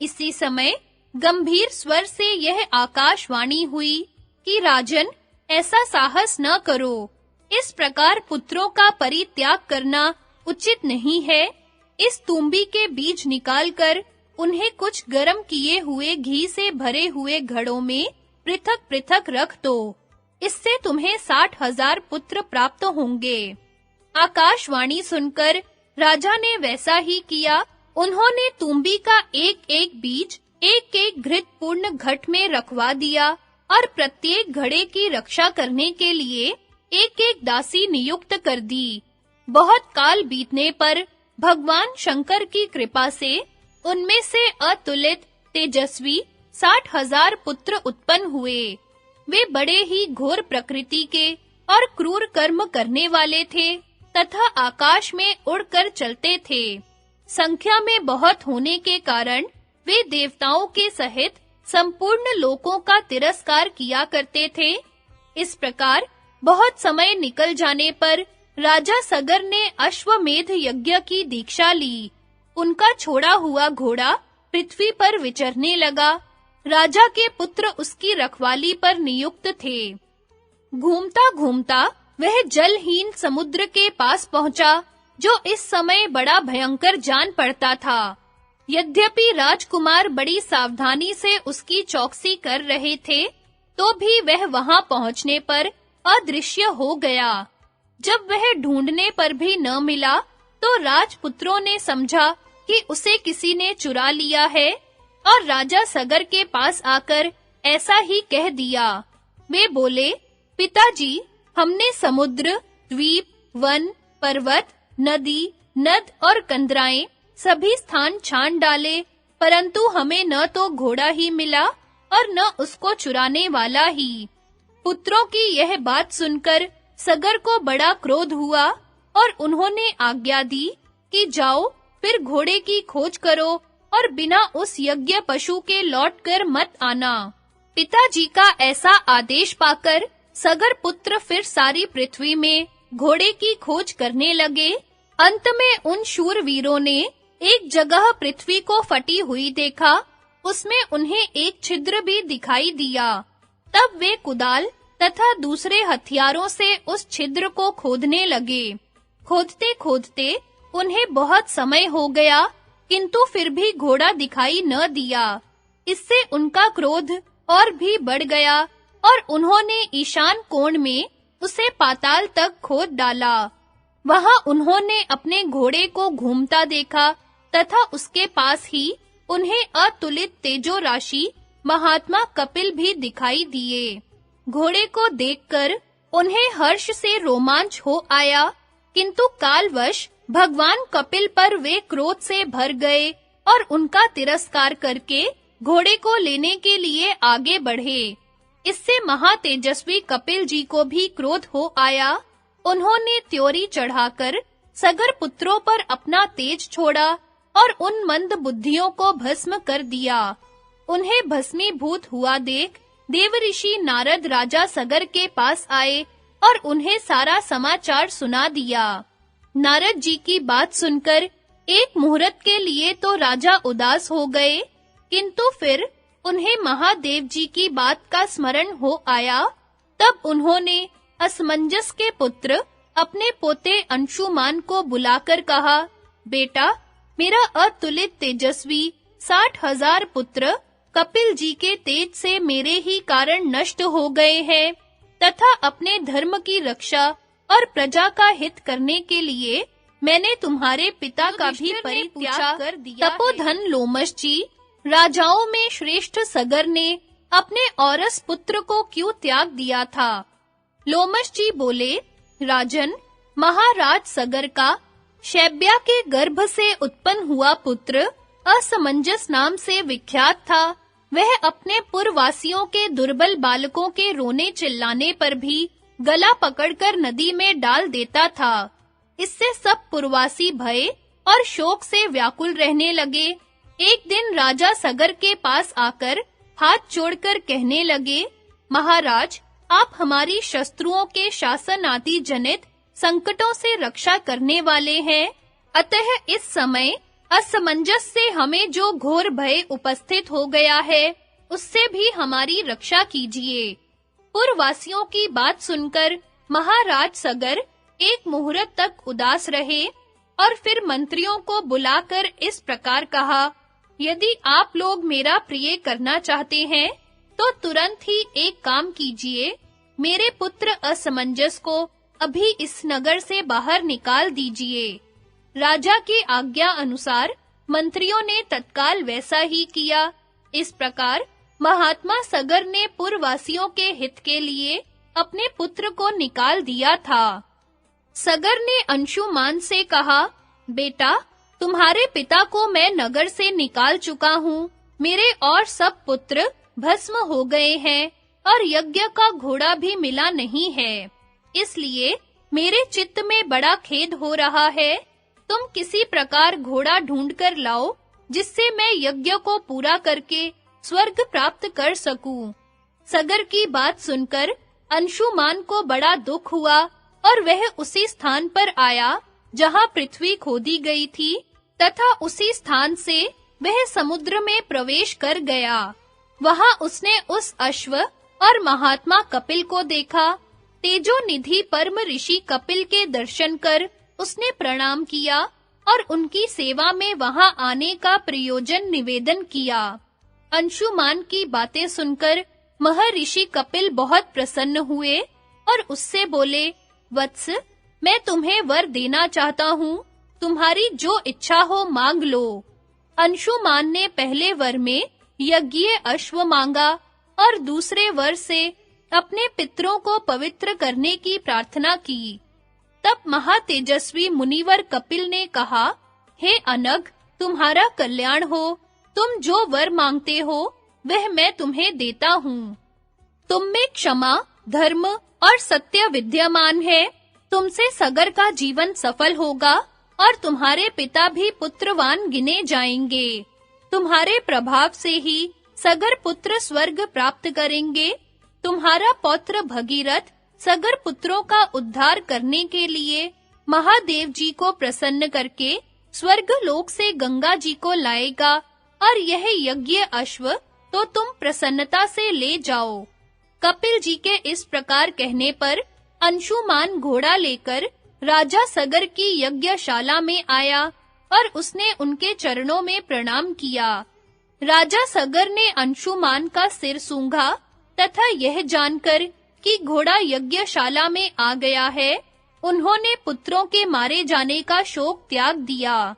इसी समय गंभीर स्वर से यह आकाशवाणी हुई कि राजन, ऐसा साहस न करो। इस प्रकार पुत्रों का परित्याग करना उचित नहीं है। इस तुम्बी के बीज निकालकर उन्हें कुछ गर्म किए हुए घी से भरे हुए घड़ों में पृथक-पृथक रख दो। इससे तुम्हें 60,000 पुत्र प्राप्त होंगे। आकाशवाणी सुनकर राजा ने वैसा ही किया। उन्होंने तुम्बी का एक-एक बीज एक-एक घृत पूर्ण घट में रखवा दिया और प्रत्येक घड़े की रक्षा करने के लिए एक-एक दासी नियुक्त कर दी। बहुत काल बीतने पर भगवान शंकर की कृपा से उनमें से अतुलित तेजस्वी 60,000 पुत्र उत्पन्न हुए। वे बड़े ही घोर प्रकृति के और क्रूर कर्म करने वाले थे तथा आकाश में उड़कर चलते थे। संख्या में बहुत होने के कारण वे देवताओं के सहित संपूर्ण लोकों का तिरस्कार किया करते थे। इस प्रकार बहुत समय निकल जाने पर राजा सगर ने अश्वमेध यज्ञ की दीक्षा ली। उनका छोड़ा हुआ घोड़ा पृथ्वी पर विचरने लगा। राजा के पुत्र उसकी रखवाली पर नियुक्त थे। घूमता-घूमता वह जलहीन समुद्र के पास पहुंचा, जो इस समय बड़ा भयंकर जान पड़ता था। यद्यपि राजकुमार बड़ी सावधानी से उसकी चौकसी कर रहे थे, तो भी वह वहां पहुंचने पर अदृश्य हो गया। जब वह ढूंढने पर भी न मिला, तो राजपुत्रों ने समझा कि उसे किसी ने चुरा लिया है और राजा सगर के पास आकर ऐसा ही कह दिया। वे बोले, पिताजी, हमने समुद्र, द्वीप, वन, पर्वत, नदी, नद और कंदराएं सभी स्थान छान डाले, परंतु हमें न तो घोड़ा ही मिला और न उसको चुराने वाला ही। पुत्रों की यह बात सुनकर सगर को बड़ा क्रोध हुआ और उन्होंने आज्ञा दी कि जाओ, फिर घोड़े की खोज करो और बिना उस यज्ञ पशु के लौटकर मत आना। पिताजी का ऐसा आदेश पाकर सगर पुत्र फिर सारी पृथ्वी में घोड़े की खोज करने लगे। अंत में उन शूरवीरों ने एक जगह पृथ्वी को फटी हुई देखा। उसमें उन्हें एक छिद्र भी दिखाई दिया। तब वे कुदाल तथा दूसरे हथियारों से उस छिद्र को खोदने लगे। खोदते-खोदते उन्हें बहुत समय हो गया, किंतु फिर भी घोड़ा दिखाई न दिया। इससे उनका क्रोध और भी बढ़ गया और उन्होंने ईशान कोण में उसे पाताल तक खोद डाला। वहां उन्होंने अपने घोड़े को घूमता देखा तथा उसके पास ही उन्हें अतुलित तेजो राशि महात्मा कपिल भी दिखाई दिए। घोड़े को देखकर उन्हें हर्ष से रोमांच हो आया, किंतु कालवश भगवान कपिल पर वे क्रोध से भर गए और उनका तिरस्कार करके घोड़े को लेने के लिए आगे बढ़े। इससे महातेजस्वी कपिल जी को भी क्रोध हो आया। उन्होंने त्योरी चढ़ाकर सगर पुत्रों पर अपना तेज छोड़ा और उन मंद बुद्धियों को भस्म कर दिया। उन्हें भस्मीभूत हुआ देख देवऋषि नारद राजा सगर के पास आए और उन्हें सारा समाचार सुना दिया। नारद जी की बात सुनकर एक मुहूर्त के लिए तो राजा उदास हो गए, किंतु फिर उन्हें महादेव जी की बात का स्मरण हो आया। तब उन्होंने असमंजस के पुत्र अपने पोते अंशुमान को बुलाकर कहा, बेटा, मेरा अतुलित तेजस्वी 60,000 पुत्र कपिल जी के तेज से मेरे ही कारण नष्ट हो गए हैं तथा अपने धर्म की रक्षा और प्रजा का हित करने के लिए मैंने तुम्हारे पिता का भी परित्याग कर दिया। तपोधन लोमश जी, राजाओं में श्रेष्ठ सगर ने अपने औरस पुत्र को क्यों त्याग दिया था? लोमश जी बोले, राजन, महाराज सगर का शैब्या के गर्भ से उत्पन्न हुआ पुत्र असमंजस नाम से विख्यात था। वह अपने पुरवासियों के दुर्बल बालकों के रोने चिल्लाने पर भी गला पकड़कर नदी में डाल देता था। इससे सब पुरवासी भय और शोक से व्याकुल रहने लगे। एक दिन राजा सगर के पास आकर हाथ जोड़कर कहने लगे, महाराज, आप हमारी शत्रुओं के शासन आदि जनित संकटों से रक्षा करने वाले हैं। अतः इस समय असमंजस से हमें जो घोर भय उपस्थित हो गया है, उससे भी हमारी रक्षा कीजिए। पुरवासियों की बात सुनकर महाराज सगर एक मुहूर्त तक उदास रहे और फिर मंत्रियों को बुलाकर इस प्रकार कहा, यदि आप लोग मेरा प्रिय करना चाहते हैं, तो तुरंत ही एक काम कीजिए, मेरे पुत्र असमंजस को अभी इस नगर से बाहर निकाल दीजिए। राजा की आज्ञा अनुसार मंत्रियों ने तत्काल वैसा ही किया। इस प्रकार महात्मा सगर ने पुरवासियों के हित के लिए अपने पुत्र को निकाल दिया था। सगर ने अंशुमान से कहा, बेटा, तुम्हारे पिता को मैं नगर से निकाल चुका हूँ। मेरे और सब पुत्र भस्म हो गए हैं और यज्ञ का घोड़ा भी मिला नहीं है। इसलिए मेरे चित्त में बड़ा खेद हो रहा है। तुम किसी प्रकार घोड़ा ढूंढ कर लाओ, जिससे मैं यज्ञ को पूरा करके स्वर्ग प्राप्त कर सकूं। सगर की बात सुनकर अंशुमान को बड़ा दुख हुआ और वह उसी स्थान पर आया जहां पृथ्वी खोदी गई थी तथा उसी स्थान से वह समुद्र में प्रवेश कर गया। वहां उसने उस अश्व और महात्मा कपिल को देखा। तेजोनिधि परम ऋषि कपिल के दर्शन कर उसने प्रणाम किया और उनकी सेवा में वहां आने का प्रयोजन निवेदन किया। अंशुमान की बातें सुनकर महर्षि कपिल बहुत प्रसन्न हुए और उससे बोले, वत्स, मैं तुम्हें वर देना चाहता हूँ, तुम्हारी जो इच्छा हो मांग लो। अंशुमान ने पहले वर में यज्ञीय अश्व मांगा और दूसरे वर से अपने पितरों को पवित्र करने की प्रार्थना की। तब महातेजस्वी मुनिवर कपिल ने कहा, हे अनग, तुम्हारा कल्याण हो। तुम जो वर मांगते हो वह मैं तुम्हें देता हूँ। तुम में क्षमा, धर्म और सत्य विद्यमान है। तुमसे सगर का जीवन सफल होगा और तुम्हारे पिता भी पुत्रवान गिने जाएंगे। तुम्हारे प्रभाव से ही सगर पुत्र स्वर्ग प्राप्त करेंगे। तुम्हारा पौत्र भगीरथ सगर पुत्रों का उद्धार करने के लिए महादेव जी को प्रसन्न करके स्वर्ग लोक से गंगा जी को लाएगा और यह यज्ञ अश्व तो तुम प्रसन्नता से ले जाओ। कपिल जी के इस प्रकार कहने पर अंशुमान घोड़ा लेकर राजा सगर की यज्ञशाला में आया और उसने उनके चरणों में प्रणाम किया। राजा सगर ने अंशुमान का सिर सूंघा तथा यह जानकर कि घोड़ा यज्ञशाला में आ गया है, उन्होंने पुत्रों के मारे जाने का शोक त्याग दिया।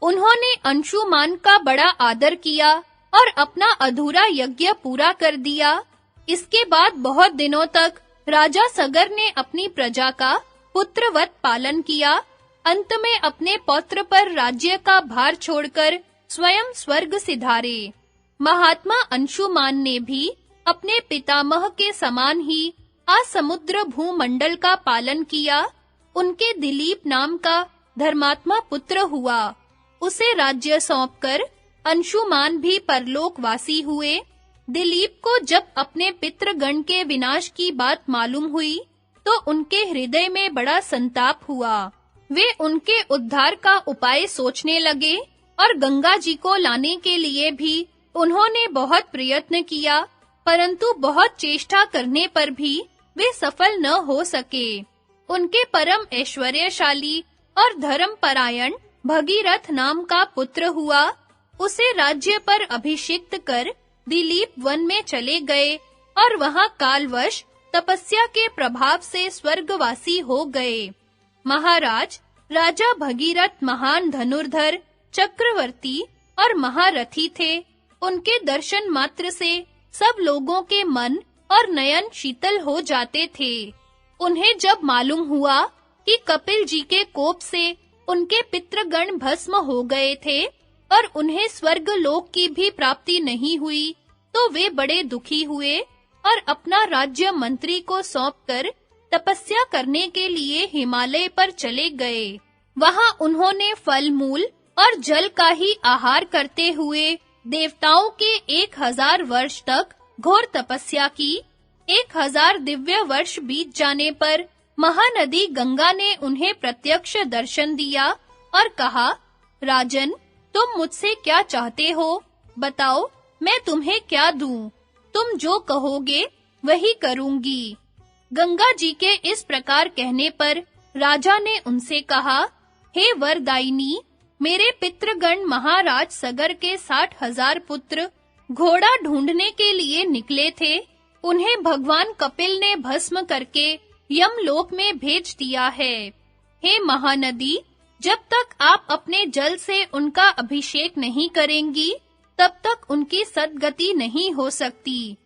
उन्होंने अंशुमान का बड़ा आदर किया और अपना अधूरा यज्ञ पूरा कर दिया। इसके बाद बहुत दिनों तक राजा सगर ने अपनी प्रजा का पुत्रवत पालन किया। अंत में अपने पौत्र पर राज्य का भार छोड़कर स्वयं स्वर्ग सिधारे। महात्मा अंशुमान ने भी अपने पितामह के समान ही आसमुद्र भूमंडल का पालन किया। उनके दिलीप नाम का धर्मात्मा पुत्र हुआ। उसे राज्य सौंपकर अंशुमान भी परलोकवासी हुए। दिलीप को जब अपने पितृगण के विनाश की बात मालूम हुई, तो उनके हृदय में बड़ा संताप हुआ। वे उनके उद्धार का उपाय सोचने लगे और गंगा जी को लाने के लिए भी उन्होंने बहुत प्रयत्न किया, परंतु बहुत चेष्टा करने पर भी वे सफल न हो सके। उनके परम ऐश्वर्यशाली और धर्मपरायण भगीरथ नाम का पुत्र हुआ। उसे राज्य पर अभिषिक्त कर दिलीप वन में चले गए और वहां कालवश तपस्या के प्रभाव से स्वर्गवासी हो गए। महाराज, राजा भगीरथ महान धनुर्धर, चक्रवर्ती और महारथी थे। उनके दर्शन मात्र से सब लोगों के मन और नयन शीतल हो जाते थे। उन्हें जब मालूम हुआ कि कपिल जी के कोप से उनके पितृगण भस्म हो गए थे और उन्हें स्वर्ग लोक की भी प्राप्ति नहीं हुई, तो वे बड़े दुखी हुए और अपना राज्य मंत्री को सौंपकर तपस्या करने के लिए हिमालय पर चले गए। वहां उन्होंने फल मूल और जल का ही आहार करते हुए देवताओं के 1000 वर्ष तक घोर तपस्या की। 1000 दिव्य वर्ष बीत जाने पर महानदी गंगा ने उन्हें प्रत्यक्ष दर्शन दिया और कहा, राजन, तुम मुझसे क्या चाहते हो? बताओ, मैं तुम्हें क्या दूं? तुम जो कहोगे वही करूंगी। गंगा जी के इस प्रकार कहने पर राजा ने उनसे कहा, हे वरदायिनी, मेरे पितृगण महाराज सगर के 60,000 पुत्र घोड़ा ढूंढने के लिए निकले थे। उन्हें भगवान कपिल ने भस्म करके यमलोक में भेज दिया है। हे महानदी, जब तक आप अपने जल से उनका अभिषेक नहीं करेंगी, तब तक उनकी सद्गति नहीं हो सकती।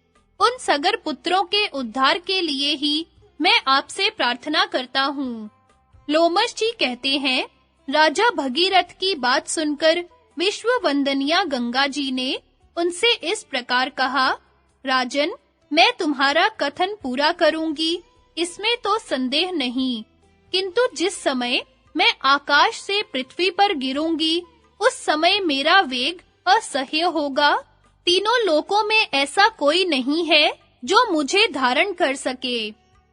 उन सगर पुत्रों के उद्धार के लिए ही मैं आपसे प्रार्थना करता हूँ। लोमश जी कहते हैं, राजा भगीरथ की बात सुनकर विश्ववंदनिया गंगा जी ने उनसे इस प्रकार कहा, राजन, मैं तुम्हारा कथन पूरा करूंगी, इसमें तो संदेह नहीं, किंतु जिस समय मैं आकाश से पृथ्वी पर गिरूंगी, उस समय मेरा वेग असह्य होगा। तीनों लोकों में ऐसा कोई नहीं है जो मुझे धारण कर सके।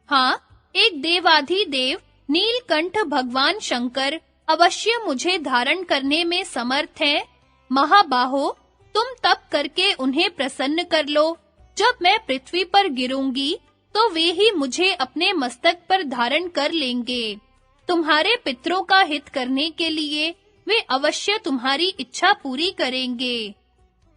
हाँ, एक देवाधिदेव नीलकंठ भगवान शंकर अवश्य मुझे धारण करने में समर्थ है। महाबाहो, तुम तप करके उन्हें प्रसन्न कर लो। जब मैं पृथ्वी पर गिरूंगी, तो वे ही मुझे अपने मस्तक पर धारण कर लेंगे। तुम्हारे पितरों का हित करने के लिए वे अवश्य तुम्हारी इच्छा पूरी करेंगे।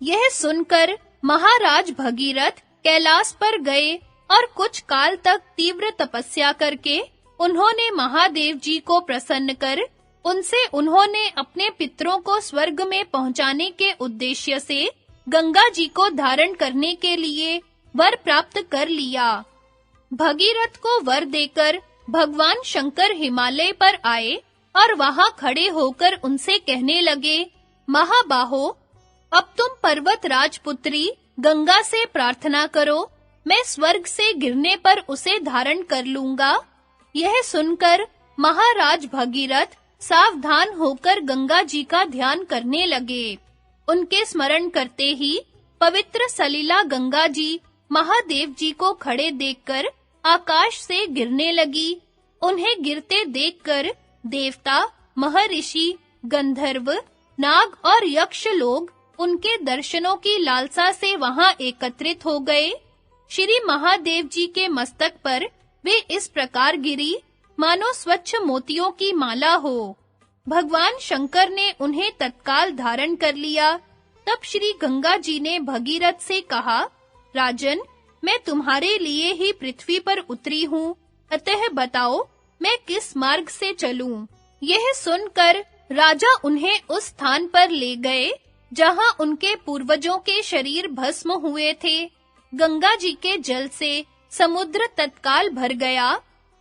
यह सुनकर महाराज भगीरथ कैलाश पर गए और कुछ काल तक तीव्र तपस्या करके उन्होंने महादेव जी को प्रसन्न कर उनसे उन्होंने अपने पितरों को स्वर्ग में पहुंचाने के उद्देश्य से गंगा जी को धारण करने के लिए वर प्राप्त कर लिया। भगीरथ को वर देकर भगवान शंकर हिमालय पर आए और वहां खड़े होकर उनसे कहने लगे, महाबाहो, अब तुम पर्वत राजपुत्री गंगा से प्रार्थना करो, मैं स्वर्ग से गिरने पर उसे धारण कर लूंगा। यह सुनकर महाराज भगीरथ सावधान होकर गंगा जी का ध्यान करने लगे। उनके स्मरण करते ही पवित्र सलिला गंगा जी महादेव जी को खड़े देखकर आकाश से गिरने लगी। उन्हें गिरते देखकर देवता, महर्षि, गंधर्व, नाग और यक्ष लोग उनके दर्शनों की लालसा से वहां एकत्रित हो गए। श्री महादेव जी के मस्तक पर वे इस प्रकार गिरी मानो स्वच्छ मोतियों की माला हो। भगवान शंकर ने उन्हें तत्काल धारण कर लिया। तब श्री गंगा जी ने भगीरथ से कहा, राजन, मैं तुम्हारे लिए ही पृथ्वी पर उतरी हूँ, अतः बताओ मैं किस मार्ग से चलूं? यह सुनकर राजा उन्हें उस स्थान पर ले गए जहां उनके पूर्वजों के शरीर भस्म हुए थे। गंगा जी के जल से समुद्र तत्काल भर गया।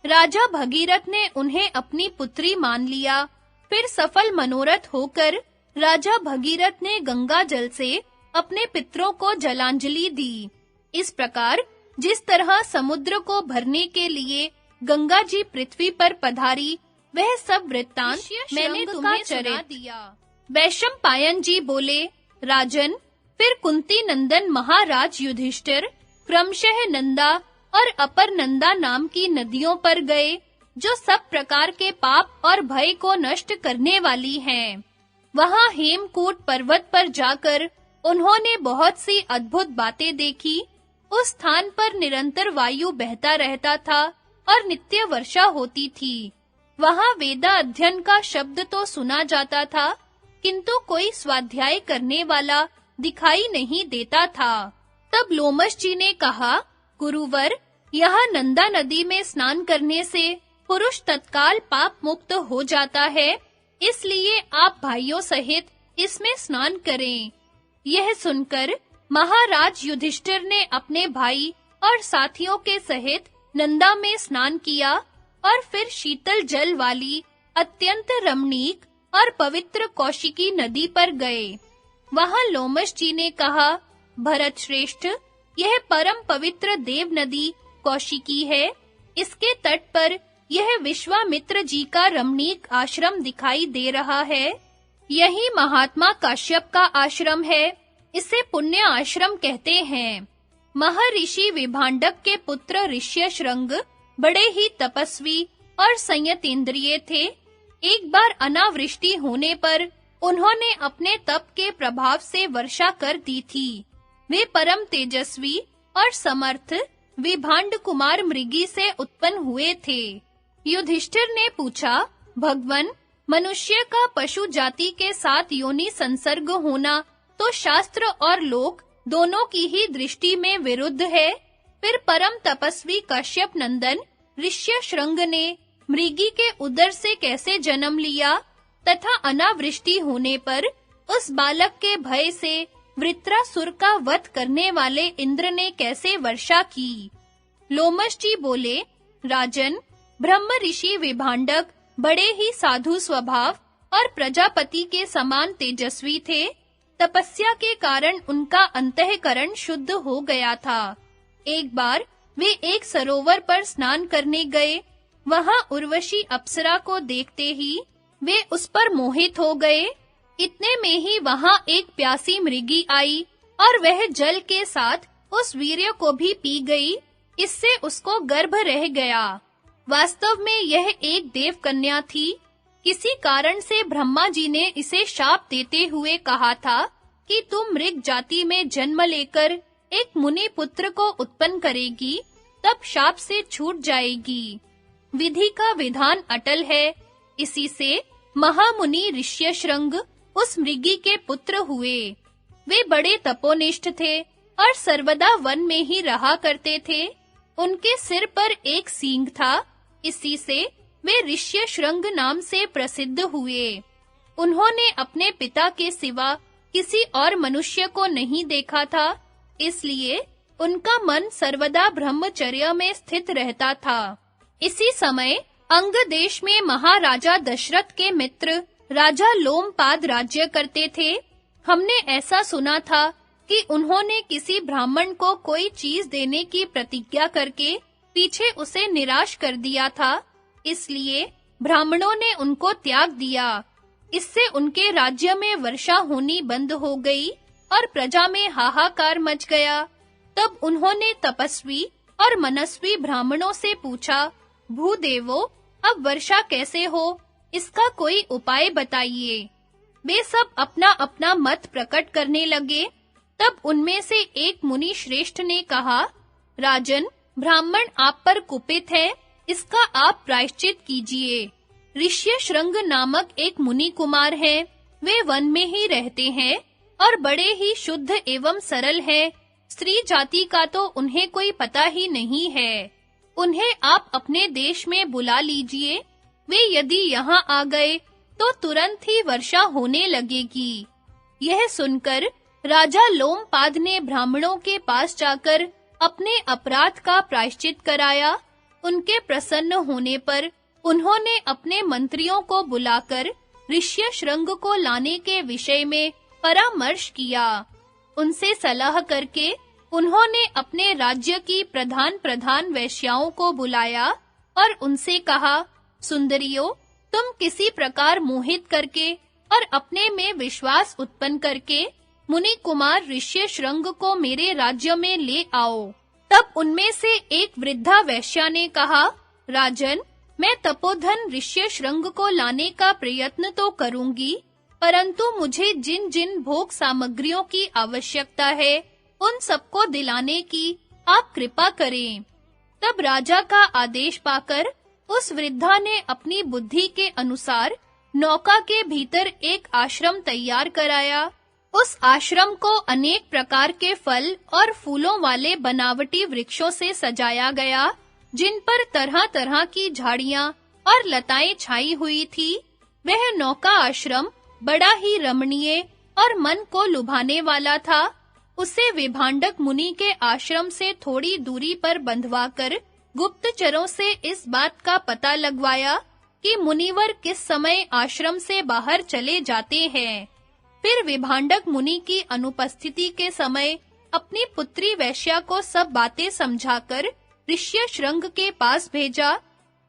राजा भगीरथ ने उन्हें अपनी पुत्री मान लिया। फिर सफल मनोरथ होकर राजा भगीरथ ने गंगा जल से अपने पितरों को जलांजलि दी। इस प्रकार जिस तरह समुद्र को भरने के लिए गंगा जी पृथ्वी पर पधारी, वह सब वृत्तांत मैंने तुम्हें सुना दिया। वैशंपायन जी बोले, राजन, फिर कुंती नंदन महाराज युधिष्ठिर क्रमशः नंदा और अपर नंदा नाम की नदियों पर गए, जो सब प्रकार के पाप और भय को नष्ट करने वाली हैं। वहां हेमकूट पर्वत पर जाकर उन्होंने बहुत सी अद्भुत बातें देखी। उस स्थान पर निरंतर वायु बहता रहता था और नित्य वर्षा होती थी। वहां वेदा अध्ययन का शब्द तो सुना जाता था, किंतु कोई स्वाध्याय करने वाला दिखाई नहीं देता था। तब लोमश जी ने कहा, गुरुवर, यहाँ नंदा नदी में स्नान करने से पुरुष तत्काल पाप मुक्त हो जाता है, इसलिए आप भाइयों सहित इसमें स्नान करें। यह सुनकर महाराज युधिष्ठिर ने अपने भाई और साथियों के सहित नंदा में स्नान किया और फिर शीतल जल वाली अत्यंत रमणीक और पवित्र कौशिकी नदी पर गए। वहां लोमश जी ने कहा, भरत श्रेष्ठ, यह परम पवित्र देव नदी कौशिकी है। इसके तट पर यह विश्वामित्र जी का रमणीक आश्रम दिखाई दे रहा है। यही महात्मा काश्यप का आश्रम है। इसे पुण्य आश्रम कहते हैं। महर्षि विभांडक के पुत्र ऋष्यशृंग बड़े ही तपस्वी और संयतेंद्रिय थे। एक बार अनावृष्टि होने पर उन्होंने अपने तप के प्रभाव से वर्षा कर दी थी। वे परम तेजस्वी और समर्थ विभांड कुमार मृगी से उत्पन्न हुए थे। युधिष्ठिर ने पूछा, भगवन, मनुष्य का पशु जाति के साथ योनि संसर्ग होना तो शास्त्र और लोक दोनों की ही दृष्टि में विरुद्ध है। फिर परम तपस्वी कश्यप नंदन ऋष्यशृंग ने मृगी के उदर से कैसे जन्म लिया तथा अनावृष्टि होने पर उस बालक के भय से वृत्रासुर का वध करने वाले इंद्र ने कैसे वर्षा की। लोमश जी बोले, राजन, ब्रह्म ऋषि विभांडक बड़े ही साधु स्वभाव और प्रजापति के समान तेजस्वी थे। तपस्या के कारण उनका अंतःकरण शुद्ध हो गया था। एक बार वे एक सरोवर पर स्नान करने गए। वहां उर्वशी अप्सरा को देखते ही वे उस पर मोहित हो गए। इतने में ही वहां एक प्यासी मृगी आई और वह जल के साथ उस वीर्य को भी पी गई। इससे उसको गर्भ रह गया। वास्तव में यह एक देव कन्या थी। किसी कारण से ब्रह्मा जी ने इसे शाप देते हुए कहा था कि तुम मृग जाति में जन्म लेकर एक मुनि पुत्र को उत्पन्न करेगी, तब शाप से छूट जाएगी। विधि का विधान अटल है। इसी से महामुनि ऋष्यशृंग उस मृगी के पुत्र हुए। वे बड़े तपोनिष्ठ थे और सर्वदा वन में ही रहा करते थे। उनके सिर पर एक सींग था। इसी से वे ऋष्यशृंग नाम से प्रसिद्ध हुए। उन्होंने अपने पिता के सिवा किसी और मनुष्य को नहीं देखा था, इसलिए उनका मन सर्वदा ब्रह्मचर्य में स्थित रहता था। इसी समय अंग देश में महाराजा दशरथ के मित्र राजा लोमपाद राज्य करते थे। हमने ऐसा सुना था कि उन्होंने किसी ब्राह्मण को कोई चीज देने की प्रतिज्ञा करके पीछे उसे निराश कर दिया था। इसलिए ब्राह्मणों ने उनको त्याग दिया। इससे उनके राज्य में वर्षा होनी बंद हो गई और प्रजा में हाहाकार मच गया। तब उन्होंने तपस्वी और मनस्वी ब्राह्मणों से पूछा, भूदेवों, अब वर्षा कैसे हो, इसका कोई उपाय बताइए। वे सब अपना-अपना मत प्रकट करने लगे। तब उनमें से एक मुनि श्रेष्ठ ने कहा, राजन, ब्राह्मण आप पर कुपित है, इसका आप प्रायश्चित कीजिए। ऋष्यशृंग नामक एक मुनि कुमार हैं। वे वन में ही रहते हैं और बड़े ही शुद्ध एवं सरल हैं। स्त्री जाति का तो उन्हें कोई पता ही नहीं है। उन्हें आप अपने देश में बुला लीजिए। वे यदि यहाँ आ गए तो तुरंत ही वर्षा होने लगेगी। यह सुनकर राजा लोमपाद ने ब्राह्मणों के पास जाकर अपने अपराध का प्रायश्चित कराया। उनके प्रसन्न होने पर उन्होंने अपने मंत्रियों को बुलाकर ऋष्यशृंग को लाने के विषय में परामर्श किया। उनसे सलाह करके उन्होंने अपने राज्य की प्रधान वेश्याओं को बुलाया और उनसे कहा, सुंदरियों, तुम किसी प्रकार मोहित करके और अपने में विश्वास उत्पन्न करके मुनि कुमार ऋष्यशृंग को मेरे राज्य में ले आओ। तब उनमें से एक वृद्धा वैश्या ने कहा, राजन, मैं तपोधन ऋष्यशृंग को लाने का प्रयत्न तो करूंगी, परंतु मुझे जिन-जिन भोग सामग्रियों की आवश्यकता है, उन सबको दिलाने की आप कृपा करें। तब राजा का आदेश पाकर उस वृद्धा ने अपनी बुद्धि के अनुसार नौका के भीतर एक आश्रम तैयार कराया। उस आश्रम को अनेक प्रकार के फल और फूलों वाले बनावटी वृक्षों से सजाया गया, जिन पर तरह-तरह की झाड़ियां और लताएं छाई हुई थी। वह नौका आश्रम बड़ा ही रमणीय और मन को लुभाने वाला था। उसे विभांडक मुनि के आश्रम से थोड़ी दूरी पर बंधवाकर गुप्तचरों से इस बात का पता लगवाया कि मुनिवर किस समय आश्रम से बाहर चले जाते हैं। फिर विभांडक मुनि की अनुपस्थिति के समय अपनी पुत्री वैश्या को सब बातें समझाकर ऋष्यशृंग के पास भेजा।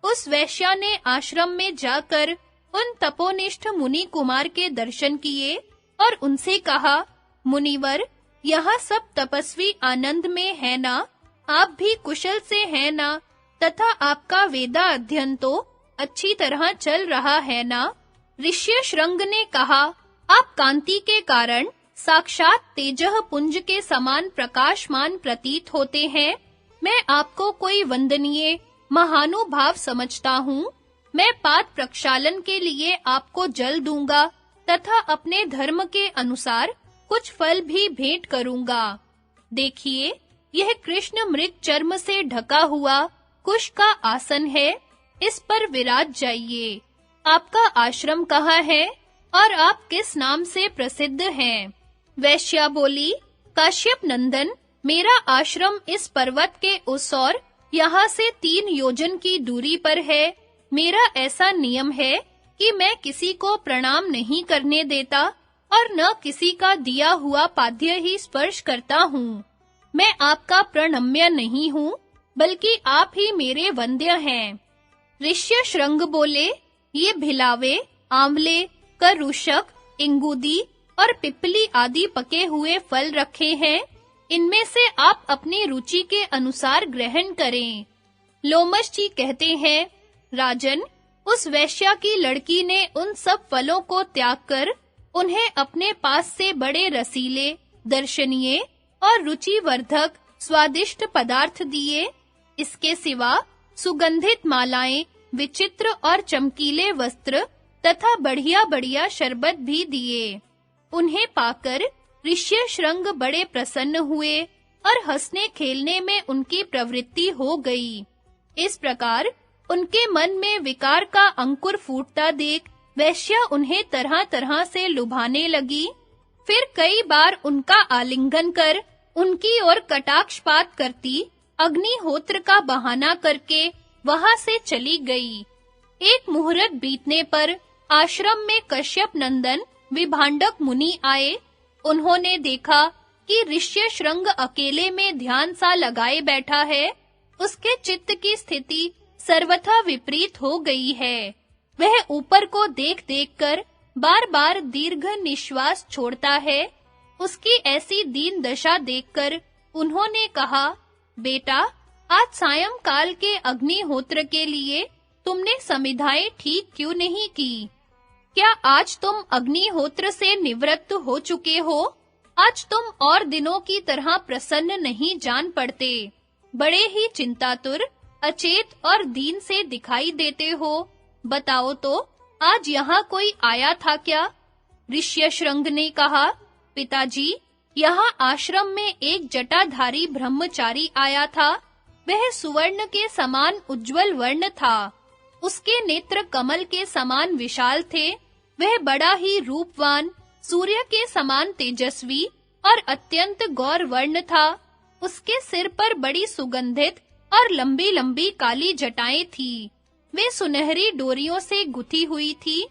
उस वैश्या ने आश्रम में जाकर उन तपोनिष्ठ मुनि कुमार के दर्शन किए और उनसे कहा, मुनिवर, यहाँ सब तपस्वी आनंद में है ना? आप भी कुशल से हैं ना? तथा आपका वेदा अध्ययन तो अच्छी तरह चल रहा है ना? ऋष्यशृंग ने कहा, आप कांति के कारण साक्षात तेजः पुंज के समान प्रकाशमान प्रतीत होते हैं। मैं आपको कोई वंदनीय महानुभाव समझता हूँ। मैं पाद प्रक्षालन के लिए आपको जल दूंगा तथा अपने धर्म के अनुसार कुछ फल भी भेंट करूंगा। देखिए, यह कृष्ण मृग चर्म से ढका हुआ कुश का आसन है, इस पर विराज जाइए। आपका आश्रम कहाँ है और आप किस नाम से प्रसिद्ध हैं? वैश्या बोली, काश्यप नंदन, मेरा आश्रम इस पर्वत के उस ओर यहाँ से 3 योजन की दूरी पर है। मेरा ऐसा नियम है कि मैं किसी को प्रणाम नहीं करने देता और न किसी का दिया हुआ पाद्य ही स्पर्श करता हूँ। मैं आपका प्रणम्य नहीं हूँ, बल्कि आप ही मेरे वंद्य हैं। ऋष्य शृंग बोले, ये भिलावे, आंवले, करूषक, इंगूदी और पिपली आदि पके हुए फल रखे हैं। इनमें से आप अपनी रुचि के अनुसार ग्रहण करें। लोमश जी कहते हैं, राजन, उस वैश्या की लड़की ने उन सब फलों को त्याग कर उन्हें अपने पास से बड़े रसीले, दर्शनीय और रुचिवर्धक स्वादिष्ट पदार्थ दिए। इसके सिवा सुगंधित मालाएं, विचित्र और चमकीले वस्त्र तथा बढ़िया-बढ़िया शरबत भी दिए। उन्हें पाकर ऋष्य शृंग बड़े प्रसन्न हुए और हंसने खेलने में उनकी प्रवृत्ति हो गई। इस प्रकार उनके मन में विकार का अंकुर फूटता देख वैश्या उन्हें तरह-तरह से लुभाने लगी। फिर कई बार उनका आलिंगन कर उनकी ओर कटाक्षपात करती अग्निहोत्र का बहाना करके वहां से चली गई। एक मुहूर्त बीतने पर आश्रम में कश्यप नंदन विभांडक मुनि आए। उन्होंने देखा कि ऋष्य शृंग अकेले में ध्यान सा लगाए बैठा है। उसके चित्त की स्थिति सर्वथा विपरीत हो गई है। वह ऊपर को देख-देख कर बार-बार दीर्घ निश्वास छोड़ता है। उसकी ऐसी दीन दशा देखकर उन्होंने कहा, बेटा, आज सायंकाल के अग्निहोत्र के लिए तुमने समिधाएं ठीक क्यों नहीं की? क्या आज तुम अग्निहोत्र से निवृत्त हो चुके हो? आज तुम और दिनों की तरह प्रसन्न नहीं जान पड़ते। बड़े ही चिंतातुर, अचेत और दीन से दिखाई देते हो। बताओ तो, आज यहाँ कोई आया था क्या? ऋष्य शृंग ने कहा, पिताजी, यहाँ आश्रम में एक जटाधारी ब्रह्मचारी आया था। वह सुवर्ण के समान उज्जवल वर्ण था। उसके नेत्र कमल के समान विशाल थे। वह बड़ा ही रूपवान, सूर्य के समान तेजस्वी और अत्यंत गौर वर्ण था। उसके सिर पर बड़ी सुगंधित और लंबी-लंबी काली जटाएं थी। वे सुनहरी डोरियों से गुथी हुई थी।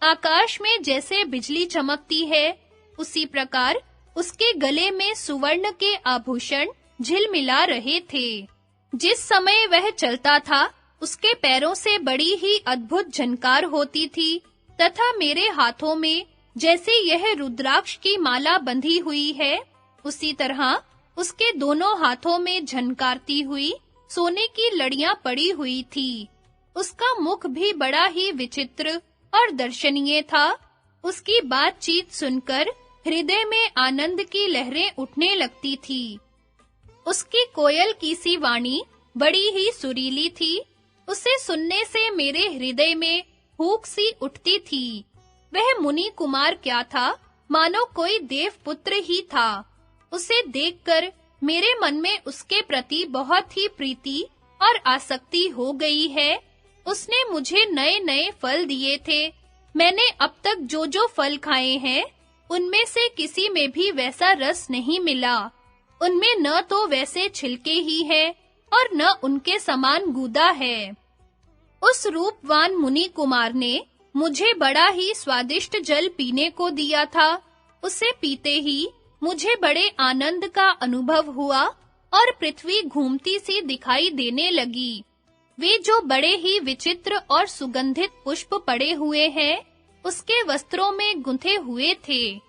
आकाश में जैसे बिजली चमकती है, उसी प्रकार उसके गले में सुवर्ण के आभूषण झिलमिला रहे थे। जिस समय वह चलता था, उसके पैरों से बड़ी ही अद्भुत झनकार होती थी तथा मेरे हाथों में जैसे यह रुद्राक्ष की माला बंधी हुई है, उसी तरह उसके दोनों हाथों में झनकारती हुई सोने की लड़ियां पड़ी हुई थी। उसका मुख भी बड़ा ही विचित्र और दर्शनीय था। उसकी बातचीत सुनकर हृदय में आनंद की लहरें उठने लगती थी। उसकी कोयल की सी वाणी बड़ी ही सुरीली थी। उसे सुनने से मेरे हृदय में हूक सी उठती थी। वह मुनि कुमार क्या था, मानो कोई देवपुत्र ही था। उसे देखकर मेरे मन में उसके प्रति बहुत ही प्रीति और आसक्ति हो गई है। उसने मुझे नए-नए फल दिए थे। मैंने अब तक जो फल खाए हैं, उनमें से किसी में भी वैसा रस नहीं मिला। उनमें न तो वैसे छिलके ही है और न उनके समान गूदा है। उस रूपवान मुनि कुमार ने मुझे बड़ा ही स्वादिष्ट जल पीने को दिया था। उसे पीते ही मुझे बड़े आनंद का अनुभव हुआ और पृथ्वी घूमती सी दिखाई देने लगी। वे जो बड़े ही विचित्र और सुगंधित पुष्प पड़े हुए हैं, उसके वस्त्रों में गुंथे हुए थे।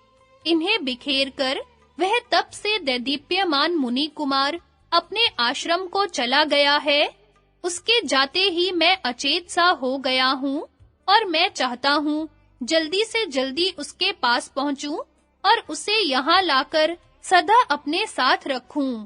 इन्हें बिखेरकर वह तप से दैदीप्यमान मुनि कुमार अपने आश्रम को चला गया है। उसके जाते ही मैं अचेत सा हो गया हूँ और मैं चाहता हूँ जल्दी से जल्दी उसके पास पहुंचूं और उसे यहाँ लाकर सदा अपने साथ रखूं।